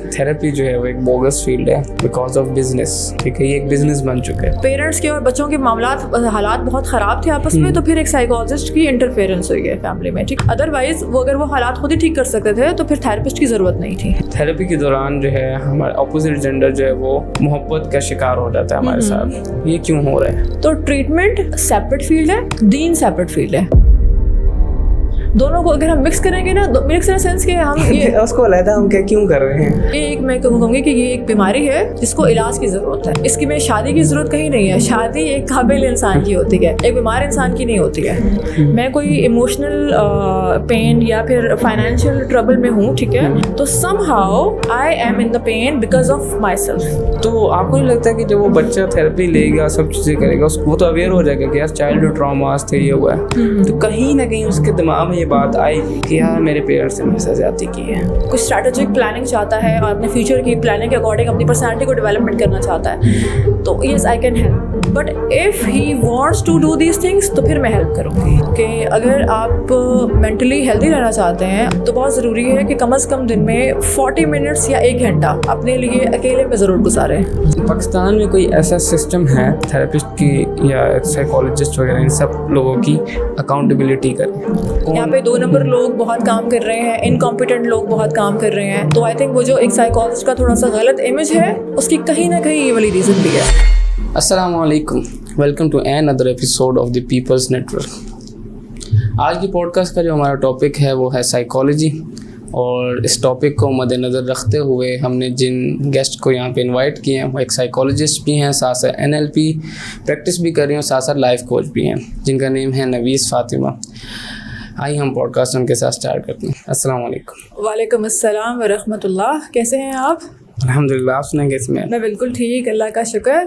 Therapy जो है वो एक बोगस फील्ड है बिकॉज ऑफ बिजनेस। ठीक है, ये एक बिजनेस बन चुका है। पेरेंट्स के और बच्चों के हालात बहुत ख़राब थे आपस में, तो फिर एक साइकोलॉजिस्ट की इंटरफेरेंस हुई है फैमिली में। ठीक, अदरवाइज अगर वो हालात खुद ही ठीक कर सकते थे तो फिर थेरेपिस्ट की ज़रूरत नहीं थी। थेरेपी के दौरान जो है हमारा अपोजिट जेंडर जो है वो मोहब्बत का शिकार हो जाता है हमारे साथ। ये क्यों हो रहा है? तो ट्रीटमेंट सेपरेट फील्ड है, दीन सेपरेट फील्ड है। दोनों को अगर हम मिक्स करेंगे ना, मिक्स इन सेंस कि हम ये उसको अलहदा हम क्या क्यों कर रहे हैं? ये एक मैं कहूँगी कि ये एक बीमारी है जिसको इलाज की ज़रूरत है। इसकी में शादी की ज़रूरत कहीं नहीं है। शादी एक काबिल इंसान की होती है, एक बीमार इंसान की नहीं होती है। मैं कोई इमोशनल पेन या फिर फाइनेंशियल ट्रबल में हूँ, ठीक है, तो somehow I am in the pain because of my self. तो आपको नहीं लगता कि जब वो बच्चा थेरेपी लेगा, सब चीज़ें करेगा, वो तो अवेयर हो जाएगा कि यार चाइल्डहुड ट्रॉमास थे, ये हुआ है, तो कहीं ना कहीं उसके दिमाग में ये बात आएगी कि यार मेरे पेरेंट्स ने मेरे साथ ज्यादती की है। कुछ स्ट्रैटेजिक प्लानिंग चाहता है और अपने फ्यूचर की प्लानिंग के अकॉर्डिंग अपनी पर्सनैलिटी को डेवलपमेंट करना चाहता है, तो yes I can help. But if he wants to do these things तो फिर मैं हेल्प करूँगी कि अगर आप मेंटली हेल्दी रहना चाहते हैं तो बहुत ज़रूरी है कि कम से कम दिन में 40 मिनट्स या 1 घंटा अपने लिए अकेले में ज़रूर गुजारें। पाकिस्तान में कोई ऐसा सिस्टम है थेरेपिस्ट की या साइकोलॉजिस्ट वगैरह इन सब लोगों की अकाउंटेबिलिटी करें? यहाँ पे 2 नंबर लोग बहुत काम कर रहे हैं, इनकॉम्पिटेंट लोग बहुत काम कर रहे हैं। तो आई थिंक वो जो एक साइकोलॉजिस्ट का थोड़ा सा गलत इमेज है, उसकी कहीं ना कहीं ये वाली रीज़न भी है। अस्सलाम वालेकुम, welcome to another episode of the People's Network. आज की पॉडकास्ट का जो हमारा टॉपिक है वो है साइकोलॉजी, और इस टॉपिक को मद्देनज़र रखते हुए हमने जिन गेस्ट को यहाँ पे इनवाइट किए हैं वो एक साइकोलॉजिस्ट भी हैं, साथ साथ NLP प्रैक्टिस भी कर रही हैं, साथ साथ लाइफ कोच भी हैं, जिनका नेम है नवीस फातिमा। आइए हम पॉडकास्ट उनके साथ स्टार्ट करते हैं। अस्सलाम वालेकुम। वालेकुम अस्सलाम व रहमतुल्लाह। कैसे हैं आप? अल्हम्दुलिल्लाह, आप सुनाएंगे इसमें? मैं बिल्कुल ठीक, अल्लाह का शुक्र।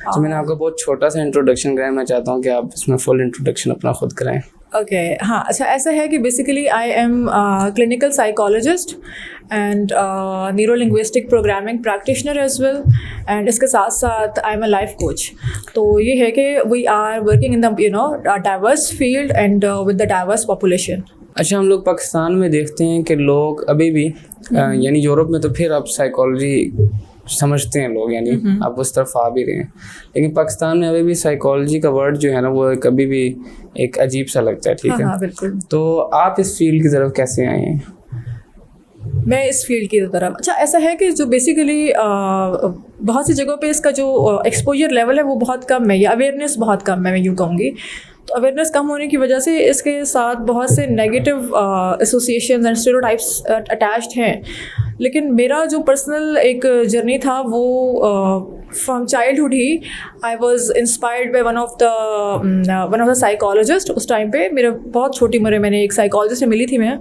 तो मैंने आपको बहुत छोटा सा इंट्रोडक्शन कराया, मैं चाहता हूँ कि आप इसमें फुल इंट्रोडक्शन अपना खुद कराएं। ओके, हाँ, अच्छा, ऐसा है कि basically I am clinical psychologist and neuro linguistic programming practitioner as well, and इसके साथ साथ I am a life coach. तो ये है कि we are working in the diverse field and with the diverse population. अच्छा, हम लोग पाकिस्तान में देखते हैं कि लोग अभी भी यानी यूरोप में तो फिर अब साइकोलॉजी समझते हैं लोग, यानी अब उस तरफ आ भी रहे हैं, लेकिन पाकिस्तान में अभी भी साइकोलॉजी का वर्ड जो है ना वो कभी भी एक अजीब सा लगता है। ठीक है, हाँ, बिल्कुल। तो आप इस फील्ड की तरफ कैसे आए हैं? मैं इस फील्ड की तरफ, अच्छा, ऐसा है कि जो बेसिकली बहुत सी जगहों पे इसका जो एक्सपोजर लेवल है वो बहुत कम है, या अवेयरनेस बहुत कम है, मैं यूँ कहूँगी। तो अवेयरनेस कम होने की वजह से इसके साथ बहुत से negative associations and stereotypes attached हैं। लेकिन मेरा जो पर्सनल एक जर्नी था वो from childhood he I was inspired by one of the psychologist. उस टाइम पे मेरे बहुत छोटी उम्र में मैंने एक साइकोलॉजिस्ट से मिली थी मैं,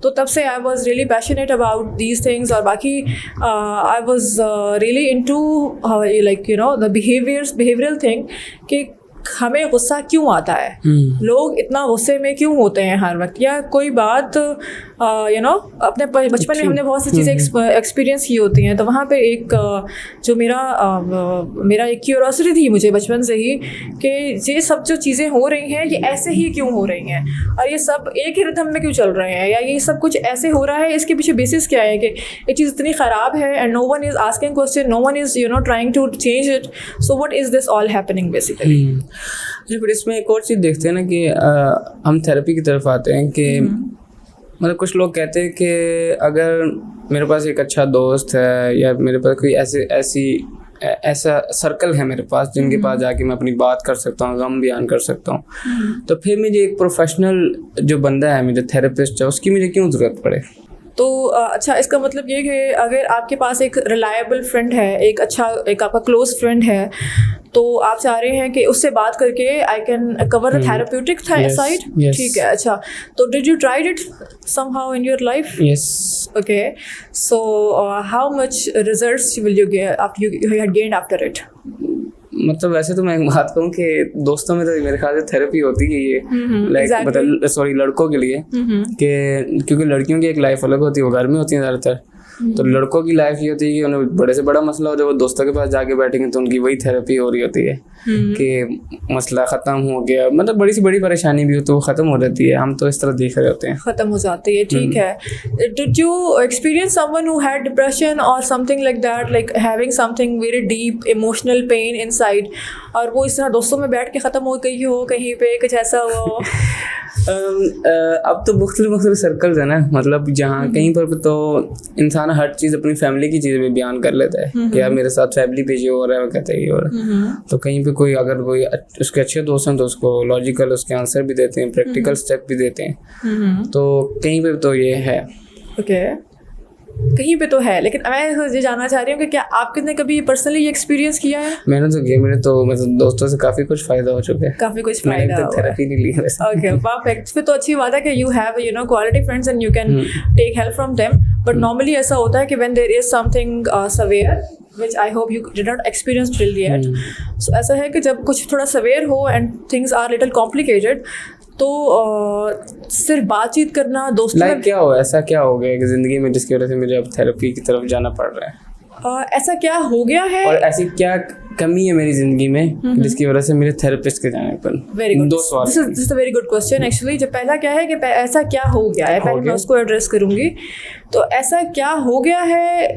तो तब से I was really passionate about these things. और बाकी I was really into like the behavioural thing कि हमें गुस्सा क्यों आता है, लोग इतना गुस्से में क्यों होते हैं हर वक्त, या कोई बात अपने बचपन में हमने बहुत सी चीज़ें एक्सपीरियंस की होती हैं। तो वहाँ पे एक जो मेरा एक क्यूरोसिटी थी मुझे बचपन से ही कि ये सब जो चीज़ें हो रही हैं ये ऐसे ही क्यों हो रही हैं, और ये सब एक ही रिथम में क्यों चल रहे हैं, या ये सब कुछ ऐसे हो रहा है, इसके पीछे बेसिस क्या है कि ये चीज़ इतनी ख़राब है and no one is asking question, no one is trying to change it, so what is this all happening basically. अच्छा, फिर इसमें एक और चीज़ देखते हैं ना कि हम थेरेपी की तरफ आते हैं कि मतलब कुछ लोग कहते हैं कि अगर मेरे पास एक अच्छा दोस्त है या मेरे पास कोई ऐसा सर्कल है मेरे पास जिनके पास जाके मैं अपनी बात कर सकता हूँ, गम बयान कर सकता हूँ, तो फिर मुझे एक प्रोफेशनल जो बंदा है, मुझे थेरेपिस्ट है, उसकी मुझे क्यों ज़रूरत पड़े? तो अच्छा, इसका मतलब ये कि अगर आपके पास एक रिलायबल फ्रेंड है, एक आपका क्लोज फ्रेंड है, तो आप चाह रहे हैं कि उससे बात करके I can cover the therapeutic side. ठीक है, अच्छा, तो did you tried it somehow in your life? Yes. Okay, so how much results will you get after you had gained after it? मतलब वैसे तो मैं एक बात कहूँ कि दोस्तों में तो मेरे ख्याल से थेरेपी होती है ये, लाइक मतलब सॉरी लड़कों के लिए, कि क्योंकि लड़कियों की एक लाइफ अलग होती है, वो घर में होती है ज़्यादातर, तो लड़कों की लाइफ ये होती है कि उन्हें बड़े से बड़ा मसला हो, जब वो दोस्तों के पास जाके बैठेंगे तो उनकी वही थेरेपी हो रही होती है कि मसला ख़त्म हो गया, मतलब बड़ी से बड़ी परेशानी भी हो तो वो ख़त्म हो जाती है। हम तो इस तरह देख रहे होते हैं, ख़त्म हो जाती है। ठीक है, did you experience someone who had depression और something like that, like having something very deep emotional pain inside, और वो इस तरह दोस्तों में बैठ के ख़त्म हो गई हो, कहीं पे कुछ ऐसा हुआ हो? अब तो मुख्तलिफ सर्कल्स है ना, मतलब जहाँ कहीं पर तो इंसान हर चीज़ अपनी फैमिली की चीज़ें भी बयान कर लेता है कि यार मेरे साथ फैमिली पे ये हो रहा है, वो कहते हैं ये हो रहा है। तो कहीं पे कोई अगर कोई उसके अच्छे दोस्त हैं तो उसको लॉजिकल उसके आंसर भी देते हैं, प्रैक्टिकल स्टेप भी देते हैं। तो कहीं पे तो ये है। ओके, कहीं पे तो है, लेकिन मैं ये जानना चाह रही हूँ कि क्या आपने कभी पर्सनली ये एक्सपीरियंस किया है? मैंने तो किया, मेरे तो मतलब दोस्तों से काफ़ी कुछ फ़ायदा हो चुका है। काफ़ी कुछ फ़ायदा हुआ है। थेरेपी नहीं ली है वैसे। Okay, perfect. फिर तो अच्छी बात है कि you have quality friends and you can take help from them. But normally ऐसा होता है कि when there is something severe which I hope you did not experience till yet. So ऐसा है कि जब कुछ थोड़ा सवेयर हो and things are little complicated, तो सिर्फ बातचीत करना दोस्तों में क्या हो, ऐसा क्या हो गया कि ज़िंदगी में जिसकी वजह से मुझे अब थेरेपी की तरफ जाना पड़ रहा है? ऐसा क्या हो गया है और ऐसी क्या कमी है मेरी ज़िंदगी में जिसकी वजह से मेरे थेरेपिस्ट के जाने पर? वेरी गुड, दो सवाल। This is a very good question actually. जो पहला क्या है कि ऐसा क्या हो गया है, पहले मैं उसको एड्रेस करूँगी। तो ऐसा क्या हो गया है,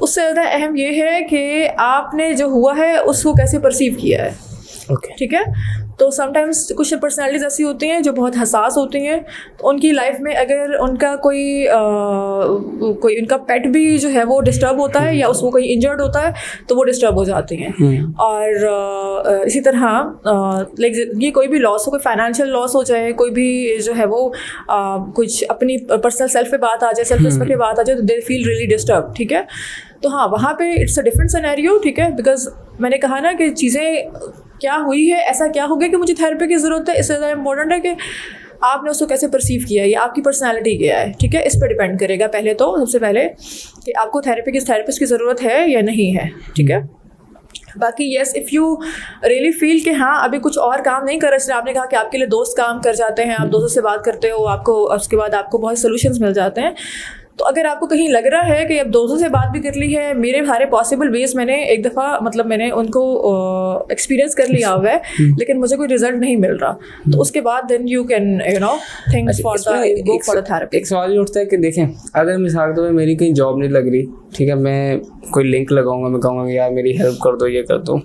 उससे ज़्यादा अहम ये है कि आपने जो हुआ है उसको कैसे परसीव किया है। ओके, ठीक है। तो समटाइम्स कुछ पर्सनालिटीज़ ऐसी होती हैं जो बहुत हसास होती हैं, तो उनकी लाइफ में अगर उनका कोई उनका पेट भी जो है वो डिस्टर्ब होता है या उसको कोई इंजर्ड होता है तो वो डिस्टर्ब हो जाती हैं। और इसी तरह लाइक ये कोई भी लॉस हो, कोई फाइनेंशियल लॉस हो जाए, कोई भी जो है वो कुछ अपनी पर्सनल सेल्फ पे बात आ जाए, सेल्फ रिस्पेक्ट पे बात आ जाए, तो दे फील रियली डिस्टर्ब। ठीक है, तो हाँ, वहाँ पे इट्स अ डिफरेंट सिनेरियो। ठीक है, बिकॉज मैंने कहा ना कि चीज़ें क्या हुई है, ऐसा क्या हो गया कि मुझे थेरेपी की ज़रूरत है। इससे ज़्यादा इम्पोर्टेंट है कि आपने उसको कैसे परसीव किया है, या आपकी पर्सनैलिटी क्या है। ठीक है, इस पर डिपेंड करेगा पहले तो, सबसे पहले कि आपको थेरेपिस्ट की ज़रूरत है या नहीं है। ठीक है, बाकी yes, if you really feel कि हाँ अभी कुछ और काम नहीं कर रहा, इसलिए आपने कहा कि आपके लिए दोस्त काम कर जाते हैं, आप दोस्तों से बात करते हो, आपको उसके बाद आपको बहुत सोल्यूशंस मिल जाते हैं। तो अगर आपको कहीं लग रहा है कि अब दोस्तों से बात भी कर ली है, मेरे सारे पॉसिबल वेज मैंने एक दफ़ा मतलब मैंने उनको एक्सपीरियंस कर लिया हुआ है, लेकिन मुझे कोई रिजल्ट नहीं मिल रहा, तो उसके बाद then you can think for the therapy. एक सवाल ये उठता है कि देखें, अगर मिसाल के तौर पे मेरी कहीं जॉब नहीं लग रही, ठीक है, मैं कोई लिंक लगाऊंगा, मैं कहूँगा यार मेरी हेल्प कर दो, ये कर दो।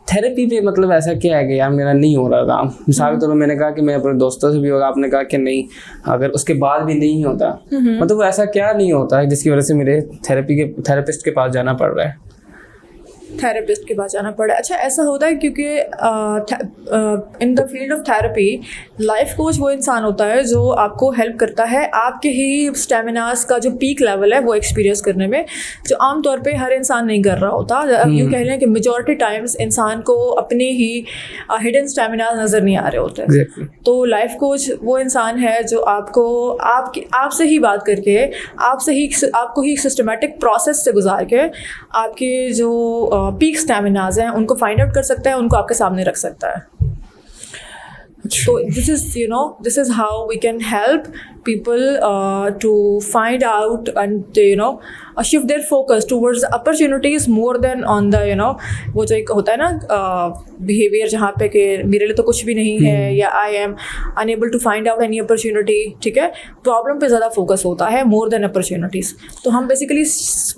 थेरेपी पे मतलब ऐसा क्या है कि यार मेरा नहीं हो रहा काम, मिसाल के तौर पर मैंने कहा कि मैं अपने दोस्तों से भी होगा, आपने कहा कि नहीं, अगर उसके बाद भी नहीं होता, मतलब वो ऐसा क्या नहीं होता है जिसकी वजह से मेरे थेरेपिस्ट के पास जाना पड़ रहा है? थेरेपिस्ट के पास जाना पड़ा। अच्छा, ऐसा होता है क्योंकि in the field of therapy life coach वो इंसान होता है जो आपको हेल्प करता है आपके ही स्टेमिनास का जो पीक लेवल है वो एक्सपीरियंस करने में, जो आमतौर पे हर इंसान नहीं कर रहा होता। अब यूँ कह लें कि मेजॉरिटी टाइम्स इंसान को अपने ही हिडन स्टेमिनास नज़र नहीं आ रहे होते। Exactly. तो लाइफ कोच वो इंसान है जो आपको आपसे ही बात करके, आपको ही सिस्टमेटिक प्रोसेस से गुजार के आपके जो पीक स्टैमिनाज हैं उनको फाइंड आउट कर सकता है, उनको आपके सामने रख सकता है। So this is how we can help people to find out and shift their focus towards the opportunities more than on the वो जो एक होता है ना behavior जहाँ पे कि मेरे लिए तो कुछ भी नहीं है, या I am unable to find out any opportunity। ठीक है, प्रॉब्लम पे ज़्यादा फोकस होता है more than opportunities। तो हम बेसिकली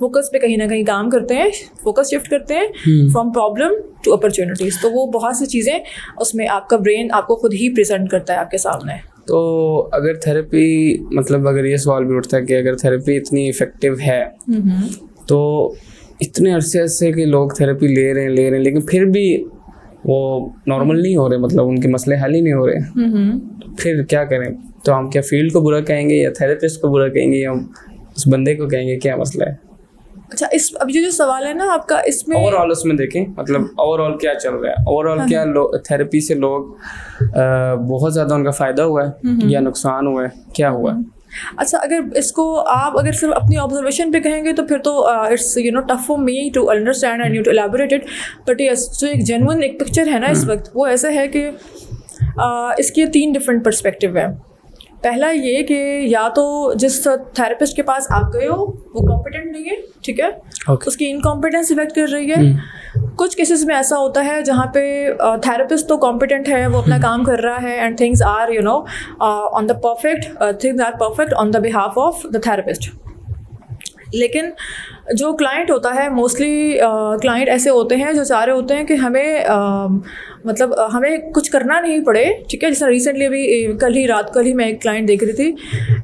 फोकस पे कहीं ना कहीं काम करते हैं, फोकस शिफ्ट करते हैं फ्रॉम प्रॉब्लम टू अपॉर्चुनिटीज़। तो वो बहुत सी चीज़ें उसमें आपका ब्रेन आपको खुद ही प्रेजेंट करता है आपके सामने। तो अगर थेरेपी, मतलब अगर ये सवाल भी उठता है कि अगर थेरेपी इतनी इफ़ेक्टिव है तो इतने अरसे से कि लोग थेरेपी ले रहे हैं लेकिन फिर भी वो नॉर्मल नहीं हो रहे, मतलब उनके मसले हल ही नहीं हो रहे, फिर क्या करें? तो हम क्या फील्ड को बुरा कहेंगे या थेरेपिस्ट को बुरा कहेंगे या उस बंदे को कहेंगे, क्या मसला है? अच्छा, अब ये जो सवाल है ना आपका, इसमें ओवरऑल उसमें देखें, मतलब ओवरऑल क्या चल रहा है, ओवरऑल क्या थेरेपी से लोग बहुत ज़्यादा उनका फ़ायदा हुआ है या नुकसान हुआ है, क्या हुआ? अच्छा, अगर इसको आप अगर सिर्फ अपनी ऑब्जर्वेशन पे कहेंगे तो फिर तो it's tough for me to understand and you to elaborate it, but yes, जो एक जेन्युइन एक पिक्चर है ना इस वक्त, वो ऐसा है कि इसके 3 डिफरेंट पर्सपेक्टिव हैं। पहला ये कि या तो जिस थेरेपिस्ट के पास आप गए हो वो कॉम्पिटेंट नहीं है, ठीक है, उसकी इनकॉम्पिटेंस इफेक्ट कर रही है। कुछ केसेस में ऐसा होता है जहाँ पे थेरेपिस्ट तो कॉम्पिटेंट है, वो अपना काम कर रहा है and things are on the perfect on the behalf of the therapist. लेकिन जो क्लाइंट होता है, मोस्टली क्लाइंट ऐसे होते हैं जो चाह रहे होते हैं कि हमें मतलब हमें कुछ करना नहीं पड़े, ठीक है। जैसे रिसेंटली अभी कल ही मैं एक क्लाइंट देख रही थी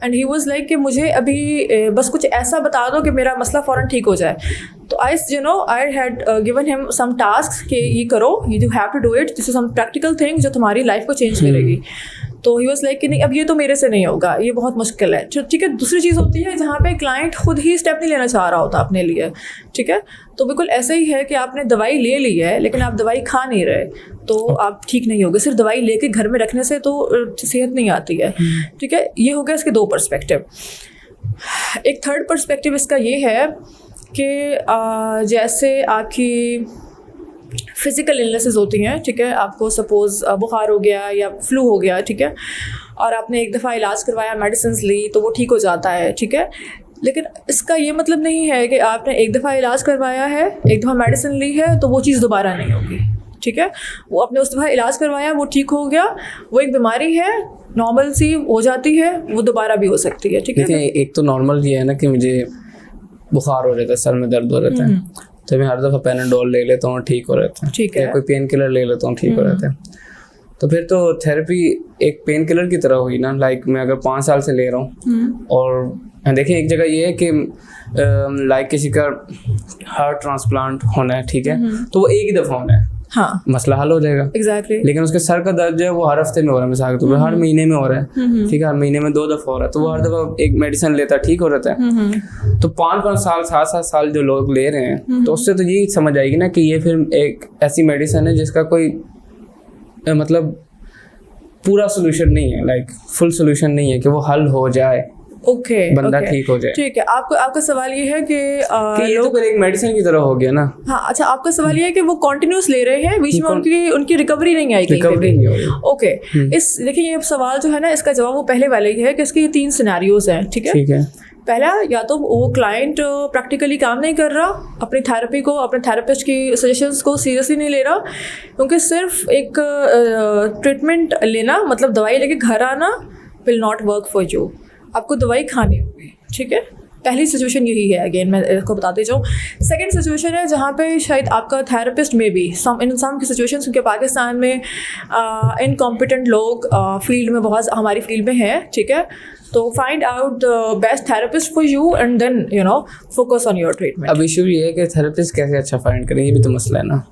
एंड ही वाज लाइक कि मुझे अभी बस कुछ ऐसा बता दो कि मेरा मसला फ़ौरन ठीक हो जाए। तो I had given him some task कि ये करो, you have to do it, this is some practical thing जो तुम्हारी लाइफ को चेंज करेगी। तो ही वाज लाइक कि नहीं, अब ये तो मेरे से नहीं होगा, ये बहुत मुश्किल है, ठीक है। दूसरी चीज़ होती है जहाँ पे क्लाइंट खुद ही स्टेप नहीं लेना चाह रहा होता अपने लिए, ठीक है। तो बिल्कुल ऐसे ही है कि आपने दवाई ले ली है लेकिन आप दवाई खा नहीं रहे, तो आप ठीक नहीं होगे। सिर्फ दवाई लेके घर में रखने से तो सेहत नहीं आती है, ठीक है। ये हो गया इसके दो पर्सपेक्टिव। एक थर्ड पर्सपेक्टिव इसका ये है कि जैसे आपकी फिज़िकल इलनेसेस होती हैं, ठीक है, आपको सपोज़ बुखार हो गया या फ्लू हो गया, ठीक है, और आपने एक दफ़ा इलाज करवाया, मेडिसिन ली तो वो ठीक हो जाता है, ठीक है। लेकिन इसका ये मतलब नहीं है कि आपने एक दफ़ा इलाज करवाया है, एक दफ़ा मेडिसिन ली है तो वो चीज़ दोबारा नहीं होगी, ठीक है। वो आपने उस दफ़ा इलाज करवाया, वो ठीक हो गया, वो एक बीमारी है, नॉर्मल सी हो जाती है, वो दोबारा भी हो सकती है, ठीक है। एक तो नॉर्मल ये है ना कि मुझे बुखार हो रहता है, सर में दर्द हो रहता है, तो मैं हर दफ़ा पैनाडोल ले लेता हूँ, ठीक हो रहता है, ठीक है, या कोई पेन किलर ले लेता हूँ, ठीक हो रहता है। तो फिर तो थेरेपी एक पेन किलर की तरह हुई ना। लाइक मैं अगर 5 साल से ले रहा हूँ और देखिए एक जगह ये है कि लाइक किसी का हार्ट ट्रांसप्लांट होना है, ठीक है, तो वो एक ही दफ़ा होना है, हाँ, मसला हल हो जाएगा। एग्जैक्टली। लेकिन उसके सर का दर्द जो है वो हर हफ्ते में हो रहा है, मिसाल के तौर पर हर महीने में हो रहा है, ठीक है, हर महीने में 2 दफ़ा हो रहा है, तो वो हर दफ़ा एक मेडिसिन लेता है, ठीक हो रहता है। तो 5-5 साल 7-7 साल जो लोग ले रहे हैं, तो उससे तो यही समझ आएगी ना कि ये फिर एक ऐसी मेडिसिन है जिसका कोई मतलब पूरा सोल्यूशन नहीं है, लाइक फुल सोल्यूशन नहीं है कि वो हल हो जाए, ओके, बंदा ठीक हो जाए, ठीक है। आपका सवाल ये है कि ये तो फिर एक मेडिसिन की तरह हो गया ना। हाँ, अच्छा, आपका सवाल ये है कि वो कंटिन्यूस ले रहे हैं, बीच में उनकी रिकवरी नहीं आएगी, रिकवरी नहीं होगी। ओके, इस देखिए ये सवाल जो है ना, इसका जवाब वो पहले वाले ही है कि इसके 3 सिनेरियोज हैं, ठीक है, ठीक है। पहला, या तो वो क्लाइंट प्रैक्टिकली काम नहीं कर रहा, अपनी थेरेपी को, अपने थेरेपिस्ट की सजेशंस को सीरियसली नहीं ले रहा, क्योंकि सिर्फ एक ट्रीटमेंट लेना मतलब दवाई लेके घर आना will not work for you, आपको दवाई खानी होगी, ठीक है। पहली सिचुएशन यही है, अगेन मैं इसको बताते जाऊँ। सेकंड सिचुएशन है जहाँ पे शायद आपका थेरेपिस्ट में भी इन सम की सिचुएशन, क्योंकि पाकिस्तान में इनकॉम्पिटेंट लोग फील्ड में बहुत हमारी फील्ड में हैं, ठीक है। तो find out the best therapist for you and then focus on your treatment. अब इशू ये है कि थेरेपिस्ट कैसे अच्छा फाइंड करें, ये भी तो मसला है ना।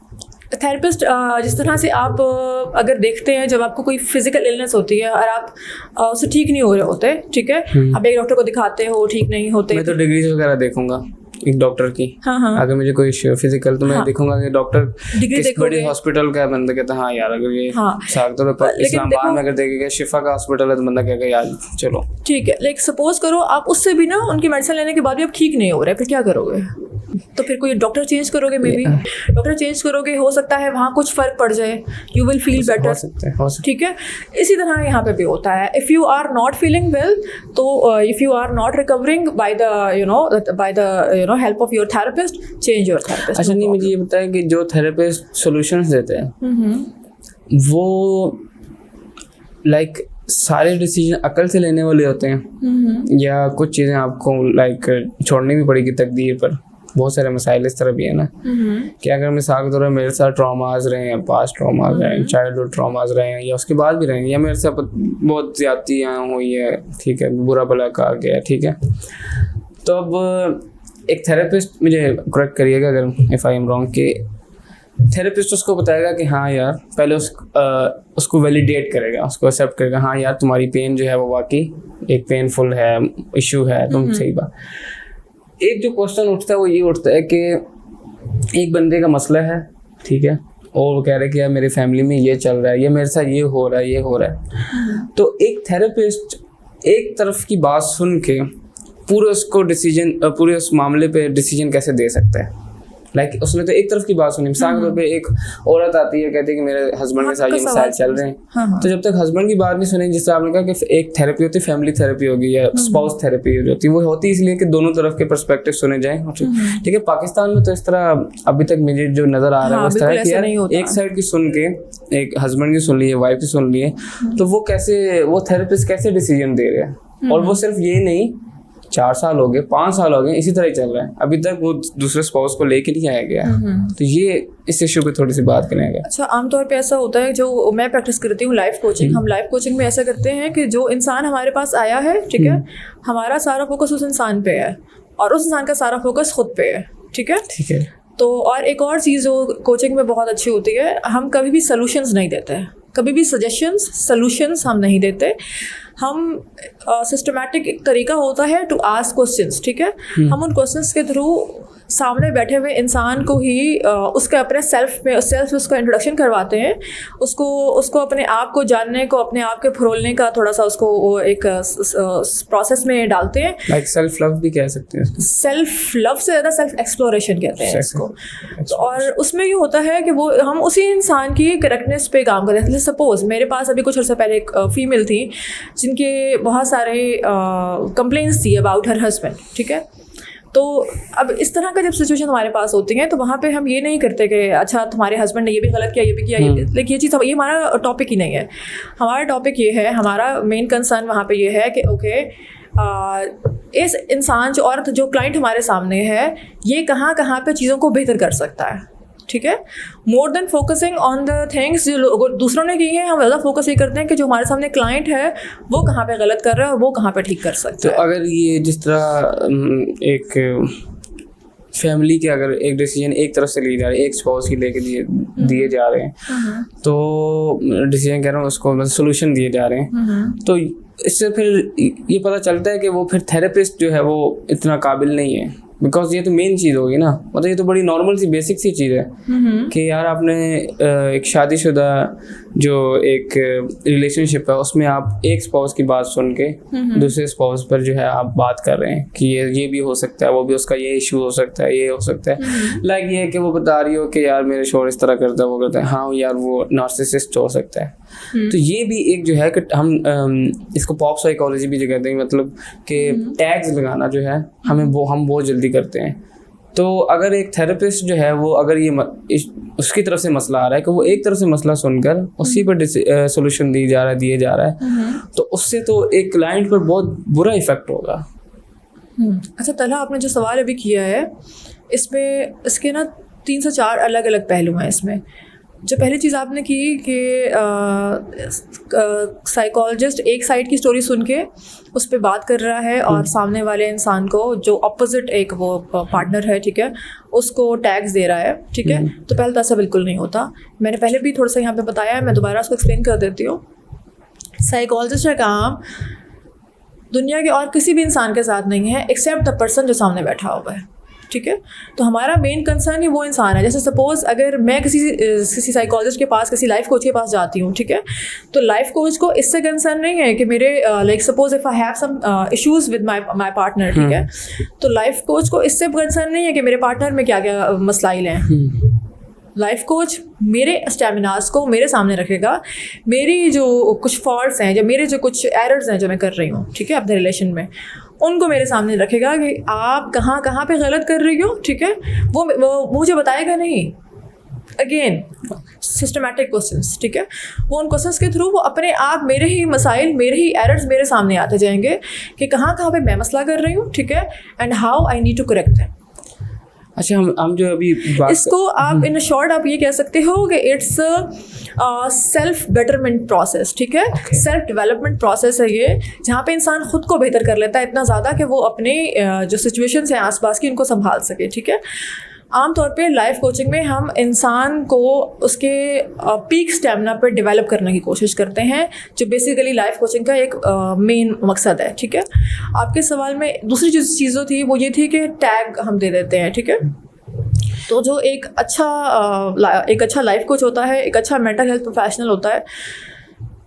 थेरेपिस्ट जिस तरह से आप अगर देखते हैं, जब आपको कोई फिजिकल इलनेस होती है और आप उससे ठीक नहीं हो रहे होते, ठीक है, आप एक डॉक्टर को दिखाते हो, ठीक नहीं होते, मैं तो डिग्रीज वगैरह देखूंगा एक डॉक्टर की। हाँ। अगर मुझे कोई फिजिकल तो मैं देखूंगा कि डॉक्टर किस बड़ी हॉस्पिटल का है, बंदा कहता है हाँ यार, अगर ये इस्लामाबाद में अगर देखेगा शिफा का हॉस्पिटल है तो बंदा कहेगा यार चलो ठीक है। लाइक सपोज करो आप उससे भी ना, उनकी मेडिसिन लेने के बाद भी आप ठीक नहीं हो रहे, फिर क्या करोगे? तो फिर कोई डॉक्टर चेंज करोगे, मे बी डॉक्टर चेंज करोगे, हो सकता है वहाँ कुछ फ़र्क पड़ जाए, यू विल फील बेटर, ठीक है। इसी तरह यहाँ पे भी होता है, if you are not feeling well, तो if you are not recovering by the help of your therapist, change your therapist. अच्छा, नहीं मुझे ये बताया कि जो थेरेपिस्ट सॉल्यूशंस देते हैं वो लाइक सारे डिसीजन अकल से लेने वाले होते हैं, या कुछ चीज़ें आपको लाइक छोड़नी भी पड़ेगी तकदीर पर? बहुत सारे मसाइल इस तरह भी है ना कि अगर मिसाल के तौर पर मेरे साथ ट्रॉमाज रहे हैं, पास्ट ट्रॉमाज रहे हैं, चाइल्डहुड ट्रॉमाज रहे हैं, या उसके बाद भी रहे हैं, या मेरे साथ बहुत ज़्यादतियाँ हुई है, ठीक है, बुरा भला कहा गया, ठीक है, तो अब एक थेरेपिस्ट, मुझे करेक्ट करिएगा अगर इफ़ आई एम रॉन्ग, कि थेरेपिस्ट उसको बताएगा कि हाँ यार, पहले उसको वैलिडेट करेगा, उसको एक्सेप्ट करेगा, हाँ यार तुम्हारी पेन जो है वो वाकई एक पेनफुल है, इशू है, तुम सही बात। एक जो क्वेश्चन उठता है वो ये उठता है कि एक बंदे का मसला है, ठीक है, और वो कह रहे हैं कि यार मेरी फैमिली में ये चल रहा है, ये मेरे साथ ये हो रहा है, ये हो रहा है, तो एक थेरेपिस्ट एक तरफ की बात सुन के पूरे उसको डिसीजन, पूरे उस मामले पे डिसीजन कैसे दे सकता है? लाइक उसने तो एक तरफ की बात सुनी। मिसाल के तौर पे एक औरत आती है, कहती है कि मेरे हस्बैंड के साथ ये मसाइल चल रहे हैं, तो जब तक हस्बैंड की बात नहीं सुनी, जिससे आपने कहा कि एक थेरेपी होती है, फैमिली थेरेपी होगी या स्पाउस थेरेपी होती है, वो होती है इसलिए कि दोनों तरफ के पर्सपेक्टिव सुने जाएं। ठीक है, पाकिस्तान में तो इस तरह अभी तक मुझे जो नजर आ रहा है वो इस तरह कि यार एक साइड की सुन के, एक हस्बैंड की सुन ली है, वाइफ की सुन ली है, तो वो थेरेपिस्ट कैसे डिसीजन दे रहे हैं। और वो सिर्फ ये नहीं, 4 साल हो गए, 5 साल हो गए, इसी तरह ही चल रहा है, अभी तक वो दूसरे स्पाउस को लेके नहीं आया गया। तो ये इस इशू पे थोड़ी सी बात करेंगे। अच्छा, आमतौर पे ऐसा होता है, जो मैं प्रैक्टिस करती हूँ लाइफ कोचिंग, हम लाइफ कोचिंग में ऐसा करते हैं कि जो इंसान हमारे पास आया है, ठीक है, हमारा सारा फोकस उस इंसान पे है और उस इंसान का सारा फोकस खुद पे है। ठीक है। तो और एक और चीज़ जो कोचिंग में बहुत अच्छी होती है, हम कभी भी सॉल्यूशंस नहीं देते हैं, कभी भी सॉल्यूशंस हम नहीं देते। हम सिस्टमैटिक एक तरीका होता है टू आस्क क्वेश्चंस। ठीक है, हम उन क्वेश्चंस के थ्रू सामने बैठे हुए इंसान को ही उसके अपने सेल्फ उसका इंट्रोडक्शन करवाते हैं, उसको अपने आप को जानने को, अपने आप के फरोलने का थोड़ा सा उसको वो एक प्रोसेस में डालते हैं। लाइक सेल्फ लव भी कह सकते हैं, सेल्फ लव से ज़्यादा सेल्फ एक्सप्लोरेशन कहते हैं इसको। और उसमें ये होता है कि वो हम उसी इंसान की करेक्टनेस पे काम करते हैं। सपोज मेरे पास अभी कुछ अर्सा पहले एक फीमेल थी जिनके बहुत सारे कंप्लेंट्स थी अबाउट हर हस्बैंड। ठीक है, तो अब इस तरह का जब सिचुएशन हमारे पास होती है तो वहाँ पे हम ये नहीं करते कि अच्छा तुम्हारे हस्बैंड ने ये भी गलत किया, ये भी किया, लेकिन ये चीज़, ये हमारा टॉपिक ही नहीं है। हमारा टॉपिक ये है, हमारा मेन कंसर्न वहाँ पे ये है कि ओके, इस इंसान जो औरत, जो क्लाइंट हमारे सामने है, ये कहाँ पे चीज़ों को बेहतर कर सकता है। ठीक है, more than focusing on the things जो दूसरों ने की है, हम ज़्यादा फोकस ये करते हैं कि जो हमारे सामने क्लाइंट है वो कहाँ पे गलत कर रहा है और वो कहाँ पे ठीक कर सकता है। तो अगर ये जिस तरह एक फैमिली के अगर एक डिसीजन एक तरफ से ली जा रही है, एक स्पाउस की लेके दिए जा रहे हैं, तो डिसीजन कह रहा हूँ उसको, मतलब सोल्यूशन दिए जा रहे हैं, तो इससे फिर ये पता चलता है कि वो फिर थेरेपिस्ट जो है वो इतना काबिल नहीं है। बिकॉज ये तो मेन चीज़ होगी ना, मतलब ये तो बड़ी नॉर्मल सी बेसिक सी चीज़ है कि यार आपने एक शादीशुदा जो एक रिलेशनशिप है उसमें आप एक स्पाउस की बात सुन के दूसरे स्पाउस पर जो है आप बात कर रहे हैं कि ये भी हो सकता है, वो भी, उसका ये इशू हो सकता है, ये हो सकता है। लाइक ये है कि वो बता रही हो कि यार मेरे शोहर इस तरह करता है, वो करता है, हाँ यार वो नार्सिसिस्ट हो सकता है। तो ये भी एक जो है कि हम इसको पॉप साइकोलॉजी भी जो कहते हैं, मतलब कि टैग्स लगाना जो है हम बहुत जल्दी करते हैं। तो अगर एक थेरेपिस्ट जो है वो अगर ये उसकी तरफ से मसला आ रहा है कि वो एक तरफ से मसला सुनकर उसी पर सोल्यूशन दिए जा रहा है, तो उससे तो एक क्लाइंट पर बहुत बुरा इफेक्ट होगा। अच्छा तलहा, आपने जो सवाल अभी किया है इसमें इसके ना 3 से 4 अलग अलग पहलू हैं इसमें। जो पहली चीज़ आपने की कि साइकोलॉजिस्ट एक साइड की स्टोरी सुन के उस पर बात कर रहा है और सामने वाले इंसान को जो अपोजिट एक वो पार्टनर है, ठीक है, उसको टैग्स दे रहा है। ठीक है, तो पहले तो ऐसा बिल्कुल नहीं होता। मैंने पहले भी थोड़ा सा यहाँ पे बताया है, मैं दोबारा उसको एक्सप्लेन कर देती हूँ। साइकोलॉजिस्ट का काम दुनिया के और किसी भी इंसान के साथ नहीं है एक्सेप्ट द पर्सन जो सामने बैठा हुआ है। ठीक है, तो हमारा मेन कंसर्न ही वो इंसान है। जैसे सपोज अगर मैं किसी साइकोलॉजिस्ट के पास, किसी लाइफ कोच के पास जाती हूँ, ठीक है, तो लाइफ कोच को इससे कंसर्न नहीं है कि मेरे like suppose if I have some issues with my partner, ठीक है, तो लाइफ कोच को इससे कंसर्न नहीं है कि मेरे पार्टनर में क्या क्या मसलाइल हैं। लाइफ कोच मेरे स्टेमिनास को मेरे सामने रखेगा, मेरी जो कुछ फॉल्ट्स हैं, जो मेरे जो कुछ एरर्स हैं जो मैं कर रही हूँ, ठीक है, अपने रिलेशन में, उनको मेरे सामने रखेगा कि आप कहाँ पे गलत कर रही हो। ठीक है, वो मुझे बताएगा नहीं। अगेन सिस्टमैटिक क्वेश्चंस, ठीक है, वो उन क्वेश्चंस के थ्रू वो अपने आप मेरे ही मसाइल, मेरे ही एरर्स मेरे सामने आते जाएंगे कि कहाँ पे मैं मसला कर रही हूँ, ठीक है, and how I need to correct them. अच्छा, हम जो अभी इसको आप इन शॉर्ट आप ये कह सकते हो कि इट्स सेल्फ बेटरमेंट प्रोसेस। ठीक है, सेल्फ डेवलपमेंट प्रोसेस है ये, जहाँ पे इंसान खुद को बेहतर कर लेता है इतना ज़्यादा कि वो अपने जो सिचुएशंस हैं आसपास की उनको संभाल सके। ठीक है, आमतौर पे लाइफ कोचिंग में हम इंसान को उसके पीक स्टेमिना पर डेवलप करने की कोशिश करते हैं, जो बेसिकली लाइफ कोचिंग का एक मेन मकसद है। ठीक है, आपके सवाल में दूसरी जो चीज़ों थी वो ये थी कि टैग हम दे देते हैं। ठीक है, तो जो एक अच्छा लाइफ कोच होता है, एक अच्छा मेंटल हेल्थ प्रोफेशनल होता है,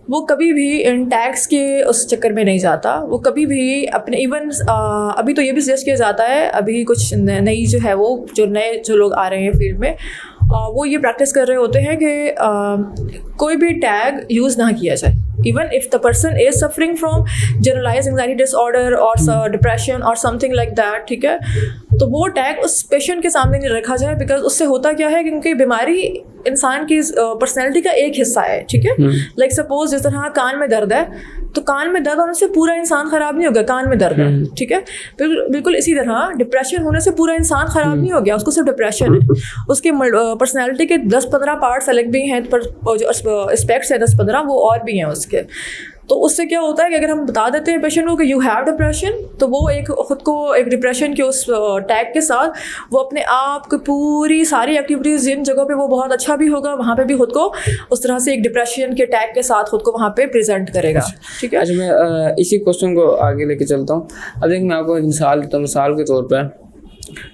वो कभी भी इन टैग्स के उस चक्कर में नहीं जाता। वो कभी भी अपने इवन अभी तो ये भी सजेस्ट किया जाता है, अभी कुछ नई जो है वो जो लोग आ रहे हैं फील्ड में वो ये प्रैक्टिस कर रहे होते हैं कि कोई भी टैग यूज़ ना किया जाए। Even if the person is suffering from generalized anxiety disorder or depression or something like that, ठीक है, तो वो टैग उस पेशेंट के सामने नहीं रखा जाए, बिकॉज उससे होता क्या है, क्योंकि बीमारी इंसान की पर्सनैलिटी का एक हिस्सा है, ठीक है। लाइक सपोज जिस तरह कान में दर्द है, तो कान में दर्द होने से पूरा इंसान ख़राब नहीं हो गया, कान में दर्द है, ठीक है। बिल्कुल इसी तरह डिप्रेशन होने से पूरा इंसान ख़राब नहीं हो गया, उसको सिर्फ डिप्रेशन है। उसके पर्सनैलिटी के 10-15 पार्ट्स अलग भी हैं, पर जो एस्पेक्ट्स हैं 10-15 वो और भी हैं उसके। तो उससे क्या होता है कि अगर हम बता देते हैं पेशेंट को कि यू हैव डिप्रेशन, तो वो एक ख़ुद को एक डिप्रेशन के उस टैग के साथ वो अपने आप की पूरी सारी एक्टिविटीज़ जिन जगहों पे वो बहुत अच्छा भी होगा, वहाँ पे भी खुद को उस तरह से एक डिप्रेशन के टैग के साथ खुद को वहाँ पे प्रेजेंट करेगा, ठीक है। अच्छा, मैं इसी क्वेश्चन को आगे लेके चलता हूँ। अब देख, मैं आपको एक मिसाल देता हूँ। मिसाल के तौर पर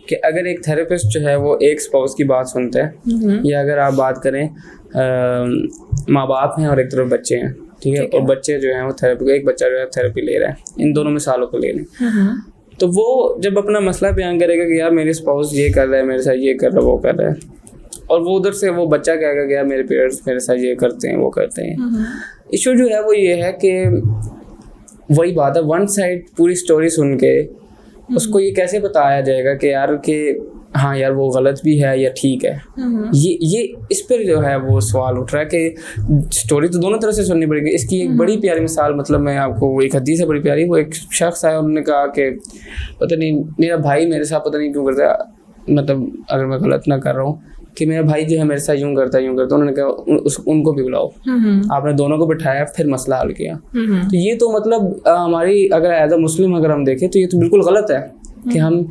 कि अगर एक थेरेपिस्ट जो है वो एक स्पाउस की बात सुनते हैं, या अगर आप बात करें माँ बाप हैं और एक तरफ बच्चे हैं, ठीक है, और बच्चे जो हैं वो थेरेपी, एक बच्चा जो है थेरेपी ले रहा है, इन दोनों मिसालों को ले लें, तो वो जब अपना मसला बयान करेगा कि यार मेरे स्पाउस ये कर रहा है, मेरे साथ ये कर रहा है, वो कर रहा है, और वो उधर से वो बच्चा कहेगा कि यार मेरे पेरेंट्स मेरे साथ ये करते हैं, वो करते हैं। इशू जो है वो ये है कि वही बात है, वन साइड पूरी स्टोरी सुन के उसको ये कैसे बताया जाएगा कि यार कि हाँ यार वो गलत भी है या ठीक है। ये इस पर जो है वो सवाल उठ रहा है कि स्टोरी तो दोनों तरह से सुननी पड़ेगी। इसकी एक बड़ी प्यारी मिसाल, मतलब मैं आपको एक हदीस है बड़ी प्यारी। वो एक शख्स आया, उन्होंने कहा कि पता नहीं मेरा भाई मेरे साथ पता नहीं क्यों करता है, मतलब अगर मैं गलत ना कर रहा हूँ, कि मेरा भाई जो है मेरे साथ यूँ करता है यूँ करता है। उन्होंने कहा उनको भी बुलाओ। आपने दोनों को बिठाया, फिर मसला हल किया। तो ये तो मतलब हमारी अगर एज अ मुस्लिम अगर हम देखें तो ये तो बिल्कुल गलत है कि हम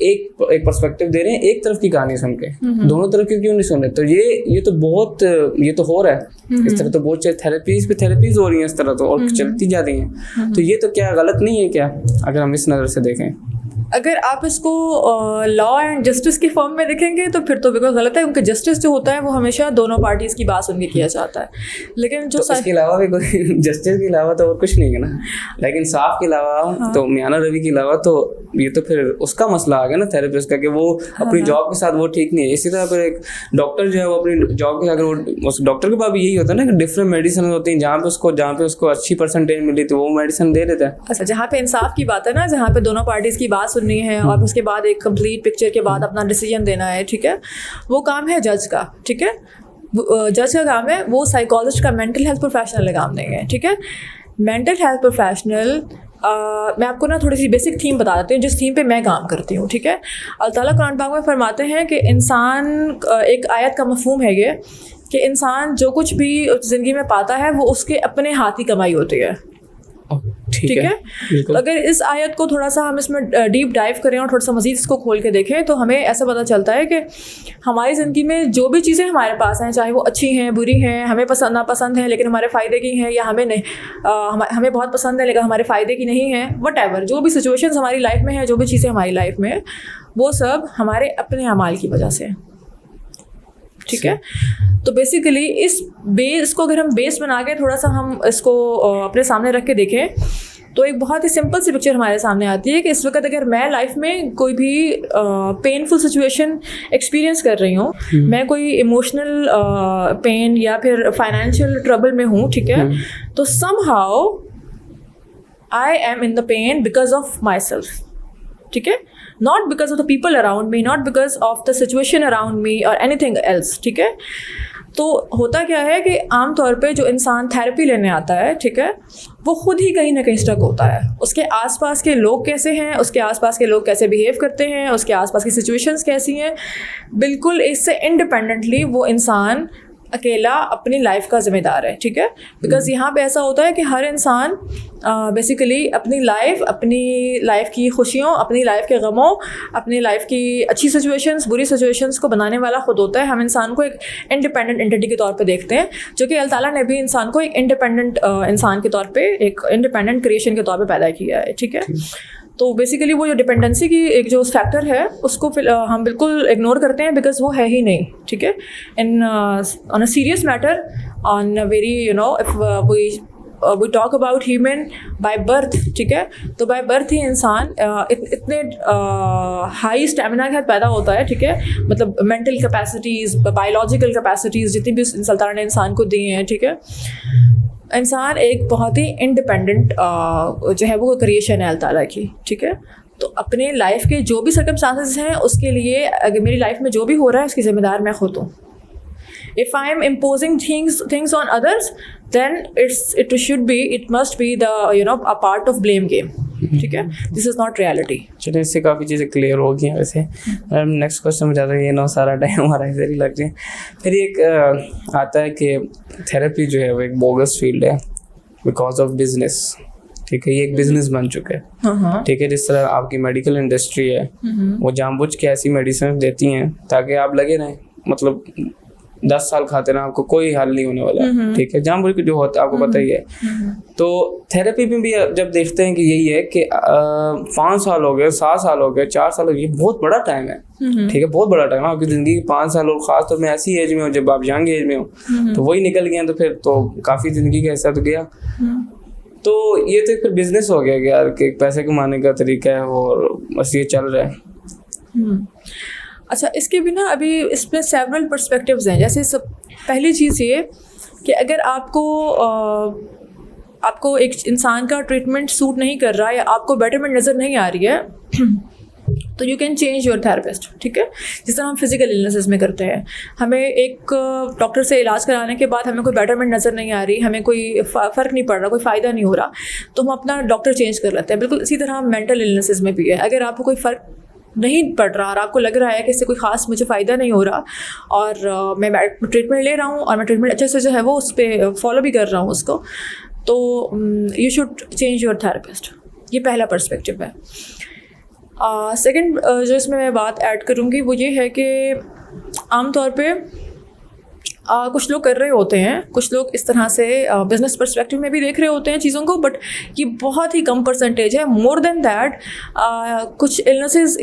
एक पर्सपेक्टिव दे रहे हैं, एक तरफ की कहानी सुन के दोनों तरफ की क्यों नहीं सुन रहे। तो ये तो बहुत ये तो हो रहा है इस तरह, तो बहुत थेरेपीज हो रही हैं इस तरह तो, और चलती जा रही हैं। तो ये तो क्या गलत नहीं है क्या, अगर हम इस नज़र से देखें? अगर आप इसको लॉ एंड जस्टिस की फॉर्म में देखेंगे तो फिर तो बिल्कुल गलत है, क्योंकि जस्टिस जो होता है वो हमेशा दोनों पार्टीज़ की बात सुन के किया जाता है। लेकिन जो तो इसके अलावा भी कोई जस्टिस के अलावा तो और कुछ नहीं है ना, लेकिन इंसाफ के अलावा तो मियाना रवि के अलावा तो ये तो फिर उसका मसला आ गया ना थेरेपिस्ट का, कि वो अपनी जॉब के साथ वो ठीक नहीं है। इसी तरह फिर एक डॉक्टर जो है वो अपनी जॉब के, अगर वो उस डॉक्टर के पास भी यही होता है ना कि डिफरेंट मेडिसिन होती हैं, जहाँ पे उसको अच्छी परसेंटेज मिली तो वो मेडिसिन दे देता है। अच्छा, जहाँ पे इंसाफ की बात है ना, जहाँ पे दोनों पार्टीज़ की बात सुननी है और उसके बाद एक कंप्लीट पिक्चर के बाद अपना डिसीजन देना है, ठीक है, वो काम है जज का, ठीक है। जज का काम है, वो साइकोलॉजिस्ट का, मेंटल हेल्थ प्रोफेशनल का काम नहीं है, ठीक है। मेंटल हेल्थ प्रोफेशनल मैं आपको ना थोड़ी सी बेसिक थीम बता देती हूँ जिस थीम पे मैं काम करती हूँ, ठीक है। अल्लाह ताला कुरान पाक में फरमाते हैं कि इंसान, एक आयत का मफहूम है ये कि इंसान जो कुछ भी ज़िंदगी में पाता है वो उसके अपने हाथ की कमाई होती है, ठीक है। तो अगर इस आयत को थोड़ा सा हम इसमें डीप डाइव करें और थोड़ा सा मज़ीद इसको खोल के देखें तो हमें ऐसा पता चलता है कि हमारी ज़िंदगी में जो भी चीज़ें हमारे पास हैं, चाहे वो अच्छी हैं बुरी हैं, हमें पसंद नापसंद हैं लेकिन हमारे फ़ायदे की हैं, या हमें नहीं हमें बहुत पसंद है लेकिन हमारे फ़ायदे की नहीं है, वटएवर जो भी सिचुएशंस हमारी लाइफ में है, जो भी चीज़ें हमारी लाइफ में है, वो सब हमारे अपने अमाल की वजह से, ठीक है। तो बेसिकली इसको अगर हम बेस बना के थोड़ा सा हम इसको अपने सामने रख के देखें तो एक बहुत ही सिंपल सी पिक्चर हमारे सामने आती है कि इस वक्त अगर मैं लाइफ में कोई भी पेनफुल सिचुएशन एक्सपीरियंस कर रही हूँ, मैं कोई इमोशनल पेन या फिर फाइनेंशियल ट्रबल में हूँ, ठीक है, तो somehow I am in the pain because of my self, ठीक है, not because of the people around me, not because of the situation around me or anything else, ठीक है। तो होता क्या है कि आम तौर पे जो इंसान थेरेपी लेने आता है, ठीक है, वो खुद ही कहीं ना कहीं स्ट्रक होता है। उसके आसपास के लोग कैसे हैं, उसके आसपास के लोग कैसे बिहेव करते हैं, उसके आसपास की सिचुएशंस कैसी हैं, बिल्कुल इससे इंडिपेंडेंटली वो इंसान अकेला अपनी लाइफ का ज़िम्मेदार है, ठीक है। बिकॉज यहाँ पे ऐसा होता है कि हर इंसान बेसिकली अपनी लाइफ की खुशियों, अपनी लाइफ के गमों, अपनी लाइफ की अच्छी सिचुएशंस, बुरी सिचुएशंस को बनाने वाला खुद होता है। हम इंसान को एक इंडिपेंडेंट एंटिटी के तौर पे देखते हैं, जो कि अल्लाह ताला ने भी इंसान को एक इंडिपेंडेंट इंसान के तौर पे, एक इंडिपेंडेंट क्रिएशन के तौर पे पैदा किया है, ठीक है। तो बेसिकली वो जो डिपेंडेंसी की एक जो फैक्टर है उसको हम बिल्कुल इग्नोर करते हैं बिकॉज वो है ही नहीं, ठीक है। In on a serious matter, on a very if we talk about human by birth, ठीक है, तो बाय बर्थ ही इंसान इतने हाई स्टेमिना के साथ पैदा होता है, ठीक है, मतलब मेंटल कैपेसिटीज़, बायोलॉजिकल कैपेसिटीज़ जितनी भी अल्लाह ताला ने इंसान को दी हैं, ठीक है। इंसान एक बहुत ही इंडिपेंडेंट जो है वो क्रिएशन है अल्लाह ताला की, ठीक है। तो अपने लाइफ के जो भी सर्कमस्टांसेस हैं उसके लिए अगर मेरी लाइफ में जो भी हो रहा है उसकी ज़िम्मेदार मैं खुद हूँ। If I am imposing things on others, then it must be the a part of blame game, ठीक है। This is not reality. चलिए, इससे काफ़ी चीज़ें क्लियर हो गई हैं। वैसे नेक्स्ट क्वेश्चन में ज़्यादा ये ना सारा टाइम हमारा इधर ही लग जाए। फिर एक आता है कि थेरेपी जो है वो एक बोगस फील्ड है बिकॉज ऑफ बिजनेस, ठीक है। ये एक बिजनेस बन चुका है, ठीक है। जिस तरह आपकी मेडिकल इंडस्ट्री है वो जानबूझ के ऐसी मेडिसिन देती हैं ताकि आप लगे रहें, मतलब 10 साल खाते ना आपको कोई हाल नहीं होने वाला, ठीक है, जानबूझ के जो होता है आपको पता ही है। तो थेरेपी में भी जब देखते हैं कि यही है कि 5 साल हो गए, 7 साल हो गए, 4 साल हो गए, बहुत बड़ा टाइम है, ठीक है, बहुत बड़ा टाइम है आपकी ज़िंदगी की। 5 साल और ख़ास तौर में ऐसी एज में हो जब आप यंग एज में हो तो वही निकल गया, तो फिर तो काफ़ी ज़िंदगी का हिस्सा तो गया। तो ये तो एक फिर बिजनेस हो गया कि यार कि पैसे कमाने का तरीका है और बस ये चल रहा है। अच्छा, इसके भी ना अभी इसमें सेवरल पर्सपेक्टिव्स हैं। जैसे सब पहली चीज़ ये कि अगर आपको एक इंसान का ट्रीटमेंट सूट नहीं कर रहा है या आपको बेटरमेंट नज़र नहीं आ रही है तो you can change your therapist, ठीक है। जिस तरह हम फिजिकल इलनेसेस में करते हैं, हमें एक डॉक्टर से इलाज कराने के बाद हमें कोई बेटरमेंट नज़र नहीं आ रही, हमें कोई फ़र्क नहीं पड़ रहा, कोई फ़ायदा नहीं हो रहा, तो हम अपना डॉक्टर चेंज कर लेते हैं। बिल्कुल इसी तरह मेंटल इलनेसेस में भी है। अगर आपको कोई फ़र्क नहीं पड़ रहा और आपको लग रहा है कि इससे कोई ख़ास मुझे फ़ायदा नहीं हो रहा और मैं ट्रीटमेंट ले रहा हूँ और मैं ट्रीटमेंट अच्छे से जो है वो उस पर फॉलो भी कर रहा हूँ उसको, तो you should change your therapist. ये पहला पर्सपेक्टिव है। सेकंड जो इसमें मैं बात ऐड करूँगी वो ये है कि आमतौर पे कुछ लोग कर रहे होते हैं, कुछ लोग इस तरह से बिज़नेस पर्सपेक्टिव में भी देख रहे होते हैं चीज़ों को, बट ये बहुत ही कम परसेंटेज है। मोर देन दैट कुछ इलनेसेस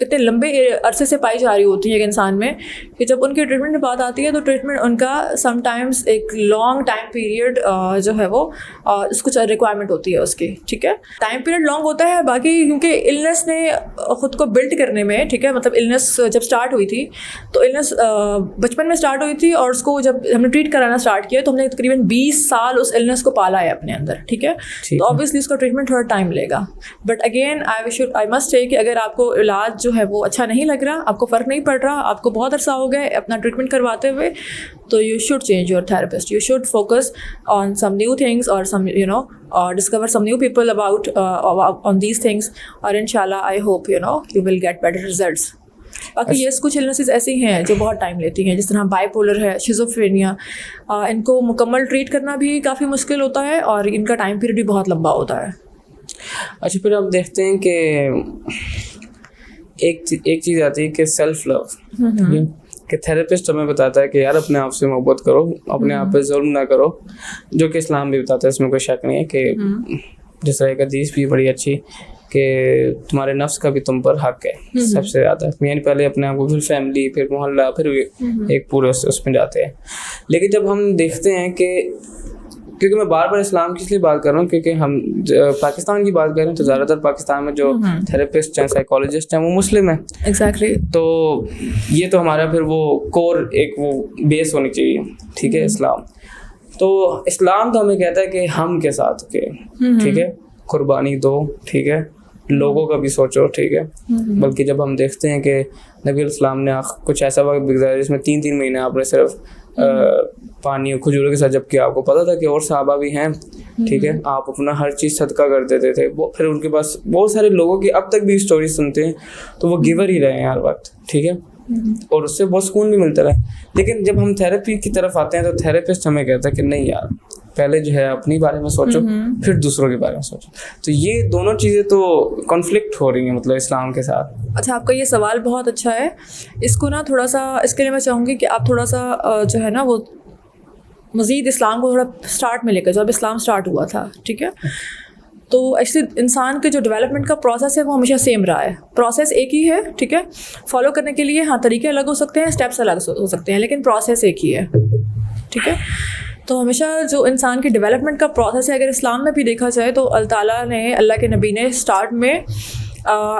इतने लंबे अरसे से पाई जा रही होती है एक इंसान में कि जब उनके ट्रीटमेंट में बात आती है तो ट्रीटमेंट उनका समटाइम्स एक लॉन्ग टाइम पीरियड जो है वो कुछ रिक्वायरमेंट होती है उसकी, ठीक है। टाइम पीरियड लॉन्ग होता है बाकी क्योंकि इलनेस ने ख़ुद को बिल्ड करने में, ठीक है, मतलब इलनेस जब स्टार्ट हुई थी तो इलनेस बचपन में स्टार्ट हुई थी और उसको जब हमने ट्रीट कराना स्टार्ट किया तो हमने तकरीबन 20 साल उस इलनेस को पाला है अपने अंदर, ठीक है। तो ऑब्वियसली उसका ट्रीटमेंट थोड़ा टाइम लेगा, but again I must say कि अगर आपको इलाज जो है वो अच्छा नहीं लग रहा, आपको फ़र्क नहीं पड़ रहा, आपको बहुत अरसा हो गया अपना ट्रीटमेंट करवाते हुए, तो you should change your therapist. You should focus on some new things और some discover some new people about on these things और इंशाल्लाह I hope you will get better results. बाकी ये कुछ इलनेसेस ऐसी हैं जो बहुत टाइम लेती हैं, जिस तरह बाइपोलर है, शिज़ोफ्रेनिया, इनको मुकम्मल ट्रीट करना भी काफ़ी मुश्किल होता है और इनका टाइम पीरियड भी बहुत लंबा होता है। अच्छा, फिर आप देखते हैं कि एक चीज़ आती है कि सेल्फ लव, कि थेरेपिस्ट हमें बताता है कि यार अपने आप से मोहब्बत करो, अपने आप पे जुल्म ना करो, जो कि इस्लाम भी बताता है, इसमें कोई शक नहीं है। कि जिस तरह एक हदीस भी बड़ी अच्छी कि तुम्हारे नफ्स का भी तुम पर हक है सबसे ज़्यादा, यानी पहले अपने आप को, फिर फैमिली, फिर मोहल्ला, फिर एक पूरे उसमें जाते हैं। लेकिन जब हम देखते हैं कि, क्योंकि मैं बार बार इस्लाम की इसलिए बात कर रहा हूँ क्योंकि हम पाकिस्तान की बात कर रहे हैं तो ज़्यादातर पाकिस्तान में जो थेरेपिस्ट हैं, साइकोलॉजिस्ट हैं, वो मुस्लिम हैं। एग्जैक्टली। तो ये तो हमारा फिर वो कोर एक वो बेस होनी चाहिए, ठीक है, इस्लाम। तो इस्लाम तो हमें कहता है कि हम के साथ के, ठीक है, कुर्बानी दो, ठीक है, लोगों का भी सोचो, ठीक है। बल्कि जब हम देखते हैं कि नबी इस्लाम ने कुछ ऐसा वक्त गुजारा जिसमें 3-3 महीने आपने सिर्फ पानी और खजूरों के साथ, जबकि आपको पता था कि और सहाबा भी हैं, ठीक है, आप अपना हर चीज़ सदका कर देते थे। वो फिर उनके पास बहुत सारे लोगों की अब तक भी स्टोरी सुनते हैं तो वो गिवर ही रहे हैं हर वक्त, ठीक है, और उससे बहुत सुकून भी मिलता रहा। लेकिन जब हम थेरेपी की तरफ आते हैं तो थेरेपिस्ट हमें कहता है कि नहीं यार, पहले जो है अपनी बारे में सोचो, फिर दूसरों के बारे में सोचो। तो ये दोनों चीज़ें तो कॉन्फ्लिक्ट हो रही हैं मतलब इस्लाम के साथ। अच्छा, आपका ये सवाल बहुत अच्छा है। इसको ना थोड़ा सा, इसके लिए मैं चाहूँगी कि आप थोड़ा सा जो है ना वो मज़ीद इस्लाम को थोड़ा स्टार्ट में लेकर, जब इस्लाम स्टार्ट हुआ था, ठीक है, तो एक्चुअली इंसान के जो डेवलपमेंट का प्रोसेस है वो हमेशा सेम रहा है, प्रोसेस एक ही है, ठीक है। फॉलो करने के लिए हाँ तरीके अलग हो सकते हैं, स्टेप्स अलग हो सकते हैं, लेकिन प्रोसेस एक ही है, ठीक है। तो हमेशा जो इंसान की डेवलपमेंट का प्रोसेस है, अगर इस्लाम में भी देखा जाए तो अल्लाह ताला ने, अल्लाह के नबी ने स्टार्ट में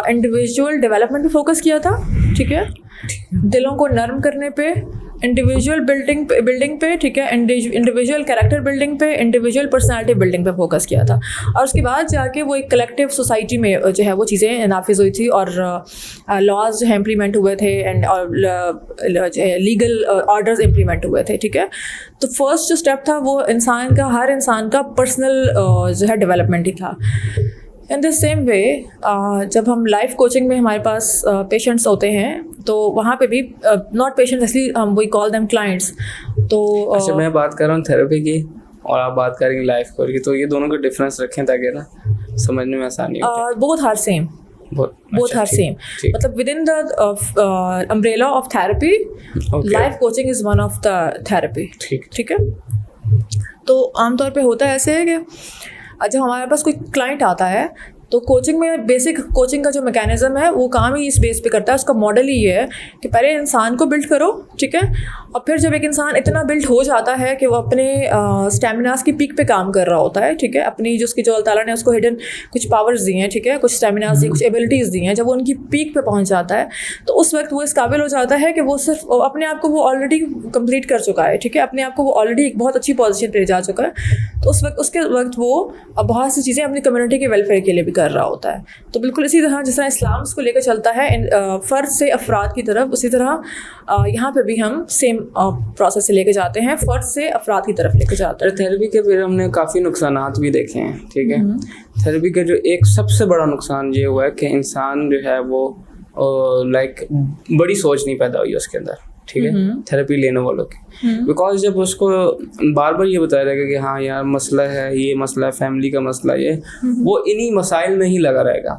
इंडिविजुअल डेवलपमेंट पे फोकस किया था, ठीक है, दिलों को नरम करने पे, इंडिविजुअल बिल्डिंग पे, ठीक है, इंडिविजुअल कैरेक्टर बिल्डिंग पे, इंडिविजुअल पर्सनालिटी बिल्डिंग पे फोकस किया था। और उसके बाद जाके वो एक कलेक्टिव सोसाइटी में जो है वो चीज़ें नाफिज हुई थी और लॉज जो है इम्प्लीमेंट हुए थे एंड लीगल ऑर्डर्स इम्प्लीमेंट हुए थे, ठीक है। तो फर्स्ट जो स्टेप था वो हर इंसान का पर्सनल जो है डेवलपमेंट ही था। इन द सेम वे जब हम लाइफ कोचिंग में हमारे पास पेशेंट्स होते हैं तो वहाँ पे भी नॉट पेशेंट्स एक्चुअली हम वी कॉल देम क्लाइंट्स। तो अच्छा, मैं बात कर रहा हूँ थेरेपी की और आप बात करेंगे लाइफ कोच की, तो ये दोनों का डिफरेंस रखें ताकि ना समझने में आसानी हो। Both are same, both are same. मतलब within the umbrella of therapy, life coaching is one of the therapy. ठीक है। तो आमतौर पे होता है ऐसे है कि जब हमारे पास कोई क्लाइंट आता है तो कोचिंग में बेसिक कोचिंग का जो मैकेनिज़्म है वो काम ही इस बेस पे करता है। उसका मॉडल ही ये है कि पहले इंसान को बिल्ड करो, ठीक है, और फिर जब एक इंसान इतना बिल्ड हो जाता है कि वो अपने स्टेमिनास की पीक पे काम कर रहा होता है, ठीक है, अपनी जो उसकी जो अल्लाह ताला ने उसको हिडन कुछ पावर्स दी हैं, ठीक है, कुछ स्टेमिनास दी, कुछ एबिलिटीज़ दी हैं, जब वो उनकी पीक पे पहुँच जाता है तो उस वक्त वो इस काबिल हो जाता है कि वो सिर्फ अपने आप को वो ऑलरेडी कंप्लीट कर चुका है, ठीक है, अपने आप को वो ऑलरेडी एक बहुत अच्छी पोजीशन पे जा चुका है। तो उसके वक्त वो बहुत सी चीज़ें अपनी कम्युनिटी के वेलफेयर के लिए भी कर रहा होता है। तो बिल्कुल इसी तरह जिस तरह इस्लाम को लेकर चलता है फ़र्द से अफराद की तरफ, उसी तरह यहाँ पे भी हम सेम प्रोसेस से लेके जाते हैं, फ़र्द से अफराद की तरफ लेके जाते हैं। थेरेपी के फिर हमने काफ़ी नुकसानात भी देखे हैं, ठीक है। थेरेपी का जो एक सबसे बड़ा नुकसान ये हुआ है कि इंसान जो है वो लाइक बड़ी सोच नहीं पैदा हुई उसके अंदर, ठीक है, थेरेपी लेने वालों की। बिकॉज जब उसको बार बार ये बताया जाएगा कि हाँ यार मसला है, ये मसला है, फैमिली का मसला ये, वो इन्हीं मसाइल में ही लगा रहेगा।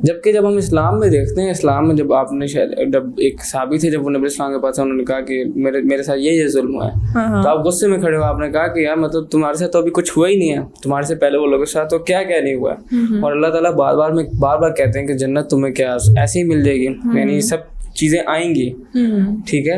जबकि जब हम इस्लाम में देखते हैं, इस्लाम में जब आपने शायद जब एक साहबी थे, जब वो नबी इस्लाम के पास उन्होंने कहा कि मेरे साथ ये जुल्म हुआ है, तो आप गुस्से में खड़े हो, आपने कहा कि यार मतलब तुम्हारे साथ तो अभी कुछ हुआ ही नहीं है, तुम्हारे से पहले वो लोगों के साथ तो क्या क्या नहीं हुआ है। और अल्लाह ताला बार बार कहते हैं कि जन्नत तुम्हें क्या ऐसे ही मिल जाएगी, यानी सब चीज़ें आएंगी, ठीक है।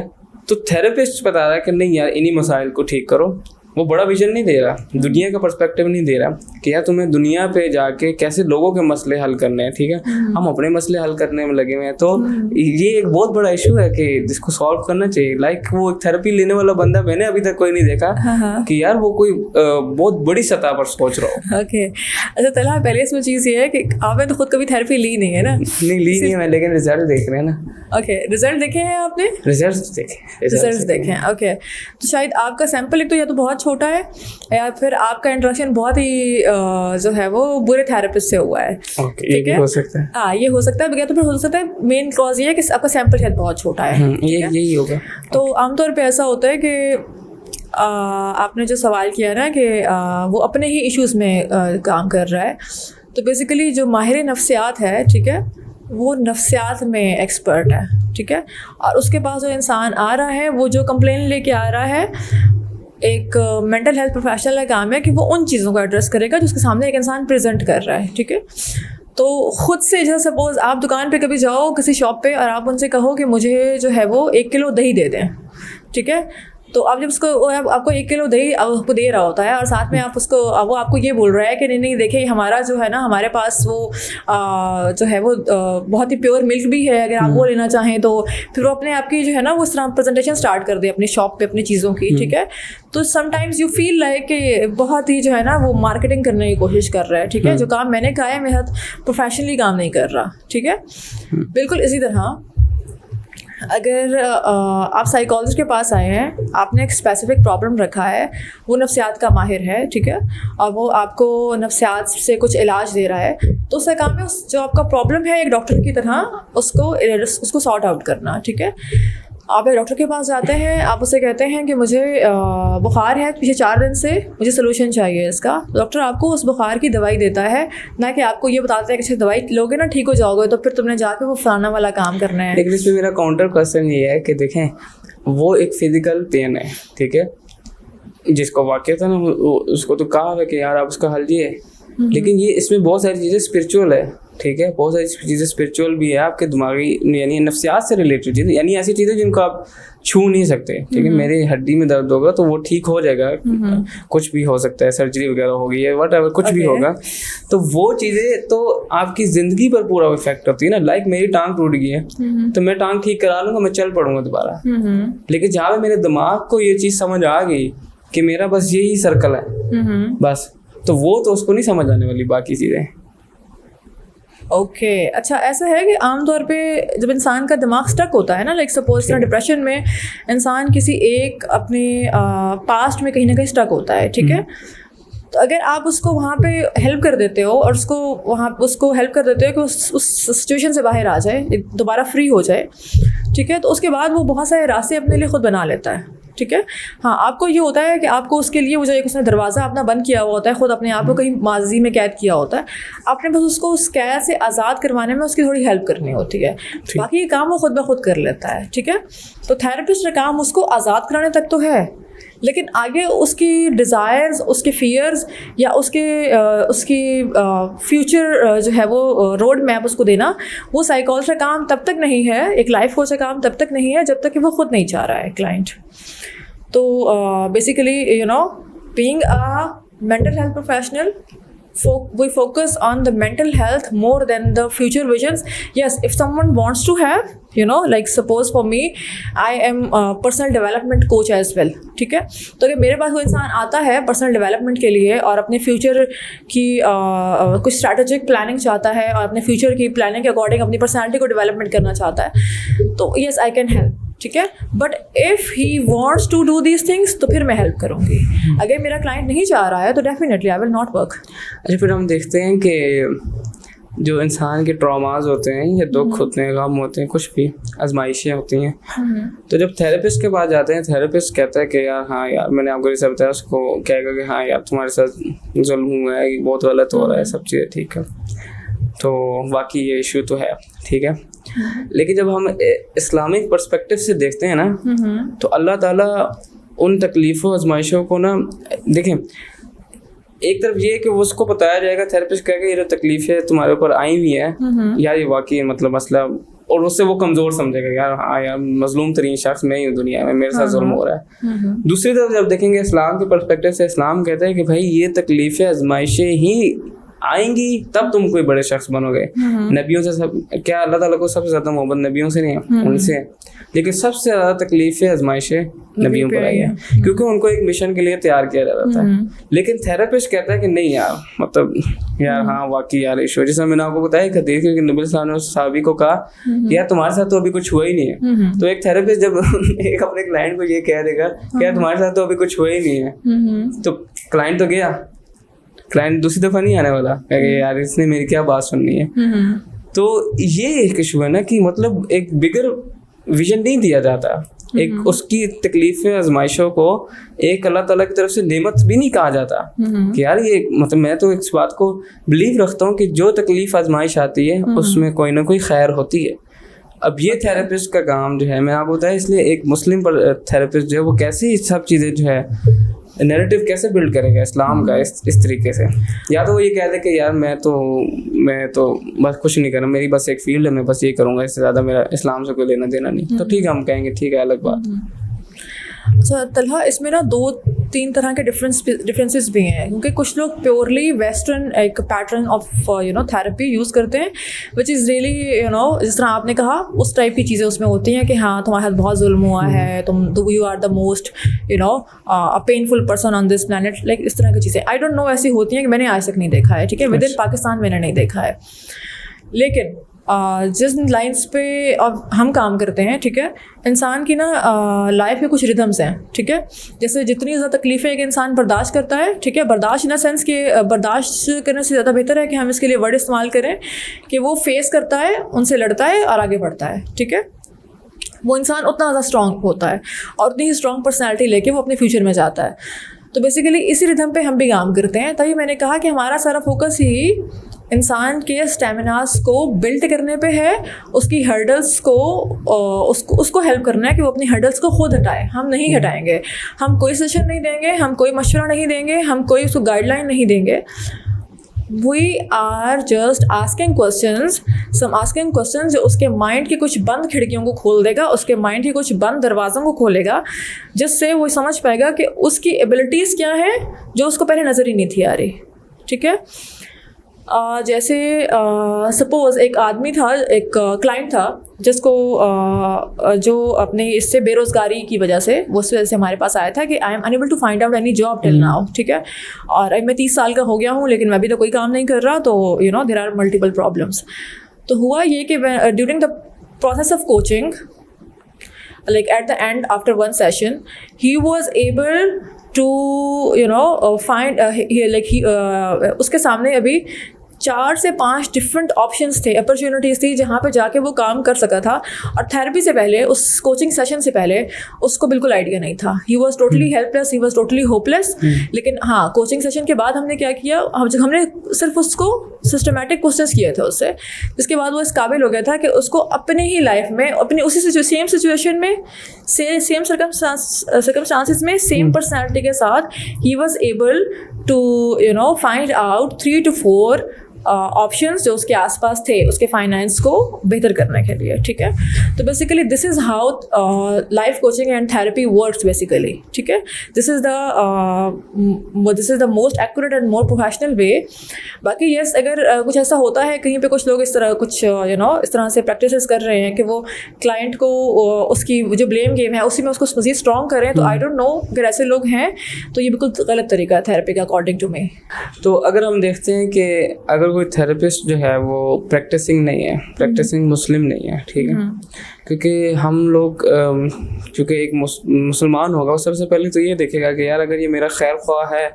तो थेरेपिस्ट बता रहा है कि नहीं यार इन्हीं मसाइल को ठीक करो। वो बड़ा विजन नहीं दे रहा, दुनिया का पर्सपेक्टिव नहीं दे रहा कि यार तुम्हें दुनिया पे जाके कैसे लोगों के मसले हल करने हैं, ठीक है। हम अपने मसले हल करने में लगे हुए हैं। तो ये एक बहुत बड़ा इशू है कि जिसको सॉल्व करना चाहिए। लाइक वो थेरेपी लेने वाला बंदा मैंने अभी तक कोई नहीं देखा कि यार वो कोई बहुत बड़ी सतह पर सोच रहा हो। ओके, अच्छा तला पहले इसमें चीज़ ये है कि आपने तो खुद कभी थेरेपी ली नहीं है ना? नहीं ली नहीं है, लेकिन रिजल्ट देख रहे हैं ना। ओके, रिजल्ट देखे हैं आपने? रिजल्ट देखे हैं। ओके, तो शायद आपका सैंपल एक तो या तो बहुत छोटा है या फिर आपका इंट्रोडक्शन बहुत ही जो है वो बुरे थेरेपिस्ट से हुआ है। ये भी हो सकता है। हाँ, ये हो सकता है, या तो फिर हो सकता है मेन कॉज ये है कि आपका सैंपल शायद बहुत छोटा है। यही होगा। तो आमतौर पे ऐसा होता है कि आपने जो सवाल किया ना कि वो अपने ही इश्यूज़ में काम कर रहा है, तो बेसिकली जो माहिर नफ्सियात है, ठीक है, वो नफ्सियात में एक्सपर्ट है, ठीक है। और उसके पास जो इंसान आ रहा है, वो जो कंप्लेन लेके आ रहा है, एक मेंटल हेल्थ प्रोफेशनल का काम है कि वो उन चीज़ों को एड्रेस करेगा जो उसके सामने एक इंसान प्रेजेंट कर रहा है, ठीक है। तो ख़ुद से जैसे सपोज़ आप दुकान पे कभी जाओ किसी शॉप पे और आप उनसे कहो कि मुझे जो है वो 1 किलो दही दे दें, ठीक है। तो आप जब उसको आपको 1 किलो दही आपको दे रहा होता है और साथ में आप उसको वो आपको ये बोल रहा है कि नहीं देखिए हमारा जो है ना, हमारे पास वो जो है वो बहुत ही प्योर मिल्क भी है, अगर आप वो लेना चाहें तो। फिर वो अपने आपकी जो है ना वो इस तरह प्रेजेंटेशन स्टार्ट कर दे अपनी शॉप पे अपनी चीज़ों की, ठीक है। तो समटाइम्स यू फील लाइक कि बहुत ही जो है ना वो मार्केटिंग करने की कोशिश कर रहा है, ठीक है। जो काम मैंने कहा है मेरा प्रोफेशनली काम नहीं कर रहा, ठीक है। बिल्कुल इसी तरह अगर आप साइकोलॉजिस्ट के पास आए हैं, आपने एक स्पेसिफिक प्रॉब्लम रखा है, वो नफ्सियात का माहिर है, ठीक है, और वो आपको नफ्सियात से कुछ इलाज दे रहा है, तो उसका काम है जो आपका प्रॉब्लम है एक डॉक्टर की तरह उसको सॉर्ट आउट करना, ठीक है। आप एक डॉक्टर के पास जाते हैं, आप उससे कहते हैं कि मुझे बुखार है पिछले 4 दिन से, मुझे सलूशन चाहिए इसका। तो डॉक्टर आपको उस बुखार की दवाई देता है, ना कि आपको ये बताता है कि अच्छा दवाई लोगे ना ठीक हो जाओगे, तो फिर तुमने जाके वो फलाना वाला काम करना है। लेकिन इसमें मेरा काउंटर क्वेश्चन ये है कि देखें वो एक फिजिकल पेन है, ठीक है, जिसको वाकई था ना उसको तो कहा है कि यार आप उसका हल दिए, लेकिन ये इसमें बहुत सारी चीज़ें स्पिरिचुअल है, ठीक है, बहुत सारी चीज़ें स्पिरिचुअल भी है, आपके दिमागी यानी नफ्सियात से रिलेटेड चीज़ें, यानी ऐसी चीज़ें जिनको आप छू नहीं सकते, ठीक है। मेरी हड्डी में दर्द होगा तो वो ठीक हो जाएगा, कुछ भी हो सकता है, सर्जरी वगैरह होगी या व्हाटएवर कुछ भी होगा, तो वो चीज़ें तो आपकी ज़िंदगी पर पूरा इफेक्ट होती है ना। लाइक मेरी टांग टूट गई है तो मैं टांग ठीक करा लूँगा, मैं चल पड़ूंगा दोबारा, लेकिन जहाँ पे मेरे दिमाग को ये चीज़ समझ आ गई कि मेरा बस यही सर्कल है बस, तो वो तो उसको नहीं समझ आने वाली बाकी चीज़ें। ओके अच्छा, ऐसा है कि आमतौर पे जब इंसान का दिमाग स्टक होता है ना, लाइक सपोज डिप्रेशन में इंसान किसी एक अपने पास्ट में कहीं ना कहीं स्टक होता है, ठीक है, तो अगर आप उसको वहाँ पे हेल्प कर देते हो और उसको हेल्प कर देते हो कि उस सिचुएशन से बाहर आ जाए, दोबारा फ्री हो जाए, ठीक है, तो उसके बाद वो बहुत सारे रास्ते अपने लिए खुद बना लेता है, ठीक है। हाँ, आपको ये होता है कि आपको उसके लिए वो जो एक उसने दरवाज़ा अपना बंद किया हुआ होता है, खुद अपने आप को कहीं माजी में कैद किया होता है, आपने बस उसको उस कैद से आज़ाद करवाने में उसकी थोड़ी हेल्प करनी होती है, बाकी ये काम वो खुद ब खुद कर लेता है, ठीक है। तो थेरेपिस्ट का काम उसको आज़ाद कराने तक तो है, लेकिन आगे उसकी डिज़ायर्स, उसके फियर्स या उसकी फ्यूचर जो है वो रोड मैप उसको देना, वो साइकोलॉजिस्ट का काम तब तक नहीं है, एक लाइफ कोच का काम तब तक नहीं है जब तक कि वो खुद नहीं चाह रहा है क्लाइंट। तो basically you know, being a mental health professional, we focus on the mental health more than the future visions. Yes, if someone wants to have, you know, like suppose for me, I am a personal development coach as well, ठीक है, तो अगर मेरे पास कोई इंसान आता है personal development के लिए और अपने फ्यूचर की कुछ स्ट्रैटेजिक प्लानिंग चाहता है और अपने फ्यूचर की प्लानिंग के अकॉर्डिंग अपनी पर्सनैलिटी को डेवलपमेंट करना चाहता है, तो येस आई कैन हेल्प, ठीक है। But if he wants to do these things तो फिर मैं हेल्प करूँगी। अगर मेरा क्लाइंट नहीं चाह रहा है तो definitely I will not work. अच्छा, फिर हम देखते हैं कि जो इंसान के ट्रॉमाज होते हैं या दुख होते हैं, गम होते हैं, कुछ भी आजमाइशें होती हैं, तो जब थेरेपिस्ट के पास जाते हैं, थेरेपिस्ट कहता है कि यार हाँ यार मैंने आपको जैसा बताया, उसको कहेगा कि हाँ यार तुम्हारे साथ जुल्म हुआ है, बहुत गलत हो रहा है, सब चीज़ें ठीक है, तो बाकी ये इशू तो है, ठीक है। लेकिन जब हम इस्लामिक पर्सपेक्टिव से देखते हैं ना, तो अल्लाह ताला उन तकलीफ़ों आजमाइशों को ना, देखें, एक तरफ ये है कि उसको बताया जाएगा, थेरेपिस्ट कहेगा ये जो तकलीफ़ें तुम्हारे ऊपर आई हुई है यार, ये वाकई मतलब मसला, और उससे वो कमज़ोर समझेगा यार हाँ यार मजलूम तरीन शख्स मैं ही हूँ दुनिया में, मेरे साथ जुल्म हो रहा है। दूसरी तरफ जब देखेंगे इस्लाम के पर्सपेक्टिव से, इस्लाम कहता है कि भाई ये तकलीफ़ें आजमाइशें ही आएंगी तब तुम कोई बड़े शख्स बनोगे। नबियों से सब क्या, अल्लाह ताला को सबसे ज़्यादा मोहब्बत नबियों से नहीं है, उनसे है, लेकिन सबसे ज़्यादा तकलीफ़ें आजमाइशें नबियों पर आई है, क्योंकि उनको एक मिशन के लिए तैयार किया जाता है। लेकिन थेरेपिस्ट कहता है कि नहीं यार, मतलब यार हाँ वाकई यार इशू, जैसा मैंने आपको बताया कि नबी सल्लल्लाहु ने उस सहाबी को कहा यार तुम्हारे साथ तो अभी कुछ हुआ ही नहीं है, तो एक थेरेपिस्ट जब एक अपने क्लाइंट को ये कह देगा कि यार तुम्हारे साथ तो अभी कुछ हुआ ही नहीं है, तो क्लाइंट तो गया, क्लाइंट दूसरी दफ़ा नहीं आने वाला, कहेगा यार इसने मेरी क्या बात सुननी है। तो ये एक इशू है ना कि मतलब एक बिगर विजन नहीं दिया जाता, एक उसकी तकलीफ़ें आजमाइशों को एक अल्लाह ताला की तरफ से नेमत भी नहीं कहा जाता कि यार ये, मतलब मैं तो इस बात को बिलीव रखता हूँ कि जो तकलीफ़ आजमाइश आती है उसमें कोई ना कोई खैर होती है। अब ये थेरेपिस्ट का काम जो है, मैं आपको बताया, इसलिए एक मुस्लिम थेरेपिस्ट जो है वो कैसी सब चीज़ें जो है नैरेटिव कैसे बिल्ड करेगा इस्लाम का इस तरीके से, या तो वो ये कह दे कि यार मैं तो बस कुछ नहीं करना, मेरी बस एक फील्ड है, मैं बस ये करूँगा, इससे ज़्यादा मेरा इस्लाम से कोई लेना देना नहीं, तो ठीक है हम कहेंगे ठीक है, अलग बात। अच्छा तलहा, इसमें ना 2-3 तरह के डिफरेंसेस भी हैं, क्योंकि कुछ लोग प्योरली वेस्टर्न एक pattern of you know therapy use करते हैं, विच इज़ रियली यू नो, जिस तरह आपने कहा उस टाइप की चीज़ें उसमें होती हैं कि हाँ तुम्हारे साथ बहुत जुल्म हुआ है, you are the most you know a painful person on this planet, like इस तरह की चीज़ें आई डोंट नो ऐसी होती हैं कि मैंने आज तक नहीं देखा है, ठीक है, विद इन पाकिस्तान मैंने नहीं देखा है। लेकिन जिस लाइंस पे अब हम काम करते हैं, ठीक है, इंसान की ना लाइफ के कुछ रिदम्स हैं, ठीक है, जैसे जितनी ज़्यादा तकलीफ़ें एक इंसान बर्दाश्त करता है, ठीक है, बर्दाश्त इन द सेंस कि बर्दाश्त करने से ज़्यादा बेहतर है कि हम इसके लिए वर्ड इस्तेमाल करें कि वो फेस करता है, उनसे लड़ता है और आगे बढ़ता है, ठीक है, वो इंसान उतना ज़्यादा स्ट्रॉन्ग होता है और उतनी ही स्ट्रॉन्ग पर्सनैलिटी लेके वो अपने फ्यूचर में जाता है। तो बेसिकली इसी रिदम पे हम भी काम करते हैं, तभी मैंने कहा कि हमारा सारा फोकस ही इंसान के स्टेमिनास को बिल्ड करने पे है, उसकी हर्डल्स को उसको हेल्प करना है कि वो अपनी हर्डल्स को खुद हटाए। हम नहीं हटाएंगे, हम कोई सेशन नहीं देंगे, हम कोई मशवरा नहीं देंगे, हम कोई उसको गाइडलाइन नहीं देंगे, we are just asking questions, some asking questions जो उसके माइंड की कुछ बंद खिड़कियों को खोल देगा, उसके माइंड की कुछ बंद दरवाज़ों को खोलेगा, जिससे वो समझ पाएगा कि उसकी एबिलिटीज़ क्या है जो उसको पहले नज़र ही नहीं थी आ रही। ठीक है, जैसे सपोज़ एक आदमी था, एक क्लाइंट था जिसको जो अपने इससे बेरोज़गारी की वजह से वो उस वजह से हमारे पास आया था कि I am unable to find out any job till now. ठीक है, और अब मैं 30 साल का हो गया हूँ लेकिन मैं अभी तो कोई काम नहीं कर रहा, तो you know there are multiple problems. तो हुआ ये कि during the process of coaching, like at the end after one session, he was able to find उसके सामने अभी 4 से 5 डिफरेंट ऑप्शंस थे, अपॉर्चुनिटीज़ थी जहाँ पे जाके वो काम कर सका था। और थेरेपी से पहले, उस कोचिंग सेशन से पहले उसको बिल्कुल आइडिया नहीं था। He was totally helpless, he was totally hopeless. लेकिन हाँ, कोचिंग सेशन के बाद हमने क्या किया, हमने सिर्फ उसको सिस्टमेटिक क्वेश्चंस किए थे उससे, जिसके बाद वो इस काबिल हो गया था कि उसको अपने ही लाइफ में, अपनी उसी सेम सिचुएशन में, सेम सर्कमस्टांसिस में, सेम पर्सनैलिटी के साथ he was able to find out 3 to 4 options जो उसके आसपास थे उसके फाइनेंस को बेहतर करने के लिए। ठीक है, तो basically this is how life coaching and therapy works basically. ठीक है, this is the most accurate and more professional way. बाकी यस, अगर कुछ ऐसा होता है कहीं पे कुछ लोग इस तरह कुछ इस तरह से प्रैक्टिसेस कर रहे हैं कि वो क्लाइंट को उसकी जो ब्लेम गेम है उसी में उसको मज़ीद स्ट्रॉन्ग करें, तो आई डोंट नो, अगर ऐसे लोग हैं तो ये बिल्कुल गलत तरीका है थेरेपी का अकॉर्डिंग टू मी। तो अगर हम देखते हैं कि अगर कोई थेरेपिस्ट जो है वो प्रैक्टिसिंग नहीं है, प्रैक्टिसिंग मुस्लिम नहीं है, ठीक है, क्योंकि हम लोग क्योंकि एक मुसलमान होगा वो सबसे पहले तो ये देखेगा कि यार अगर ये मेरा खैर ख्वाह है